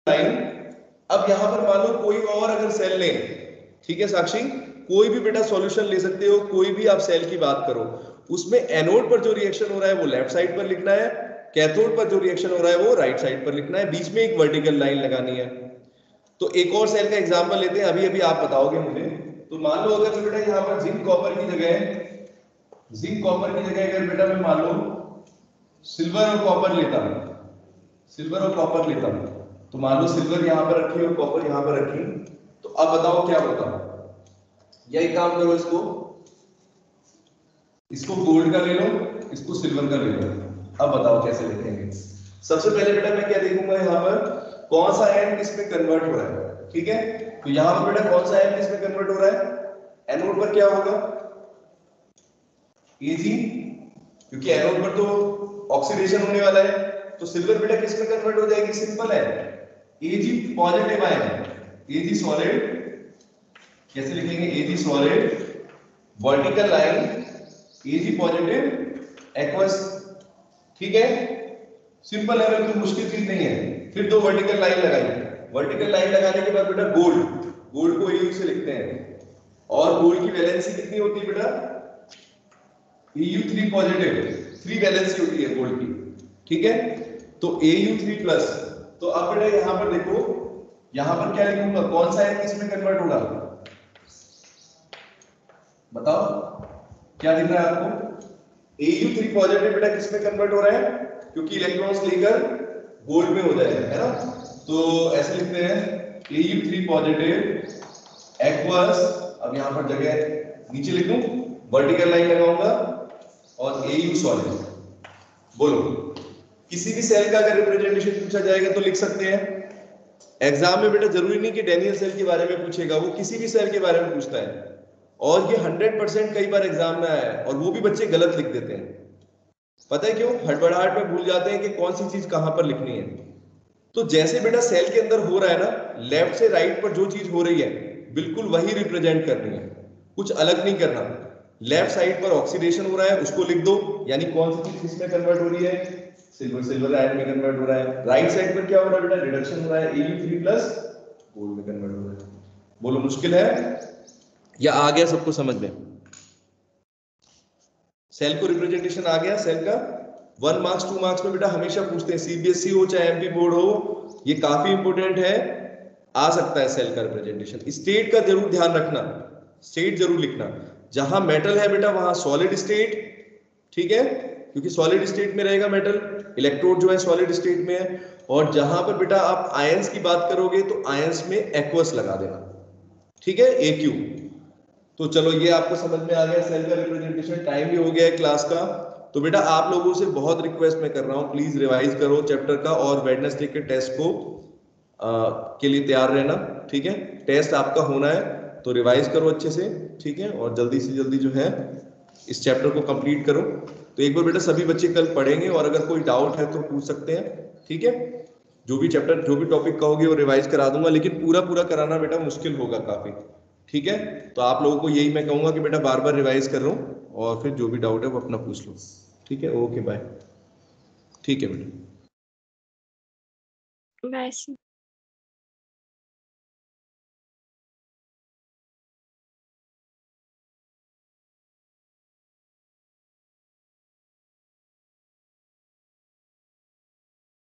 लाइन। अब यहां पर मान लो कोई और अगर सेल लें, ठीक है साक्षी, कोई भी बेटा सॉल्यूशन ले सकते हो, कोई भी आप सेल की बात करो, उसमें एनोड पर जो रिएक्शन हो रहा है वो लेफ्ट साइड पर लिखना है, कैथोड पर जो रिएक्शन हो रहा है वो राइट साइड पर लिखना है, बीच में एक वर्टिकल लाइन लगानी है। तो एक और सेल का एग्जांपल लेते हैं, अभी अभी आप बताओगे मुझे। तो मान लो अगर बेटा यहाँ पर जिंक कॉपर की जगह, जिंक कॉपर की जगह अगर बेटा मैं मान लो सिल्वर और कॉपर लेता हूं, सिल्वर और कॉपर लेता हूं, तो मान लो सिल्वर यहां पर रखी और कॉपर यहां पर रखी, तो अब बताओ क्या होता, यही काम करो, इसको गोल्ड का ले लो, इसको सिल्वर का ले लो। अब बताओ कैसे लिखेंगे। सबसे पहले बेटा मैं क्या देखूंगा, यहाँ पर कौन सा आयन किस में कन्वर्ट हो रहा है, ठीक है। तो यहाँ पर बेटा कौन सा आयन किस में कन्वर्ट हो रहा है, एनोड पर क्या होगा, Ag, क्योंकि एनोड पर तो ऑक्सीडेशन होने वाला है, तो सिल्वर बेटा किस में कन्वर्ट हो जाएगी, सिंपल है, Ag positive ion, Ag solid, कैसे लिखेंगे, Ag solid vertical line, Ag positive aqueous, ठीक है, सिंपल है, कोई मुश्किल चीज नहीं है। फिर दो वर्टिकल लाइन लगाई, वर्टिकल लाइन लगाने के बाद बेटा गोल्ड, गोल्ड को Au से लिखते हैं, और गोल्ड की वैलेंसी कितनी होती है बेटा, Au3 पॉजिटिव, 3 वैलेंसी होती है गोल्ड की, ठीक है, तो Au3 प्लस। तो अब बेटा यहां पर देखो यहां पर क्या लिखूंगा, कौन सा आयन किसमें कन्वर्ट होगा, बताओ क्या दिख रहा है आपको? Au3 पॉजिटिव बेटा किसमें कन्वर्ट हो रहा है, क्योंकि इलेक्ट्रॉन्स लेकर गोल्ड में हो जाएगा, है ना? तो ऐसे लिखते हैं Au3 पॉजिटिव एक्वस, अब यहां पर जगह नीचे लिख दूं, वर्टिकल लाइन लगाऊंगा और Au सॉलिड। बोलो किसी भी सेल का अगर रिप्रेजेंटेशन पूछा जाएगा तो लिख सकते हैं। एग्जाम में बेटा जरूरी नहीं कि डेनियल सेल के बारे में पूछेगा, वो किसी भी सेल के बारे में पूछता है, और ये 100% कई बार एग्जाम में आया है, और वो भी बच्चे गलत लिख देते हैं। पता है क्यों? हड़बड़ाहट में भूल जाते हैं कि कौन सी चीज कहां पर लिखनी है। तो जैसे बेटा सेल के अंदर हो रहा है ना, लेफ्ट से राइट पर जो चीज हो रही है बिल्कुल वही रिप्रेजेंट करनी है, कुछ अलग नहीं करना। लेफ्ट साइड पर ऑक्सीडेशन हो रहा है, उसको लिख दो, यानी कौन सी चीज किसमें कन्वर्ट हो रही है, सिल्वर आयन में कन्वर्ट हो रहा है। राइट साइड पर क्या हो रहा है बेटा, रिडक्शन हो रहा है, Au3 प्लस गोल्ड में कन्वर्ट हो रहा है। बोलो मुश्किल है या आ गया सबको समझ में? सेल को रिप्रेजेंटेशन आ गया सेल का। 1 मार्क्स 2 मार्क्स में बेटा हमेशा पूछते हैं, सीबीएसई हो चाहे एमपी बोर्ड हो, ये काफी इंपोर्टेंट है, आ सकता है सेल का रिप्रेजेंटेशन। स्टेट का जरूर ध्यान रखना, स्टेट जरूर लिखना, जहां मेटल है बेटा वहां सॉलिड स्टेट, ठीक है, क्योंकि सॉलिड स्टेट में रहेगा मेटल, इलेक्ट्रोड जो है सॉलिड स्टेट में है। और जहां पर बेटा आप आयंस की बात करोगे तो आयंस में एक्वस लगा देना, ठीक है, AQ। तो चलो ये आपको समझ में आ गया सेल का रिप्रेजेंटेशन। टाइम भी हो गया है क्लास का, तो बेटा आप लोगों से बहुत रिक्वेस्ट मैं कर रहा हूँ, प्लीज रिवाइज करो चैप्टर का, और वेडनेसडे के टेस्ट को के लिए तैयार रहना, ठीक है? टेस्ट आपका होना है तो रिवाइज करो अच्छे से, ठीक है, और जल्दी से जल्दी जो है इस चैप्टर को कंप्लीट करो। तो एक बार बेटा सभी बच्चे कल पढ़ेंगे, और अगर कोई डाउट है तो पूछ सकते हैं, ठीक है? जो भी चैप्टर जो भी टॉपिक कहोगे वो रिवाइज करा दूंगा, लेकिन पूरा पूरा कराना बेटा मुश्किल होगा काफी, ठीक है? तो आप लोगों को यही मैं कहूंगा कि बेटा बार बार रिवाइज कर लो, और फिर जो भी डाउट है वो अपना पूछ लो, ठीक है? ओके बाय, ठीक है बेटा। वैसे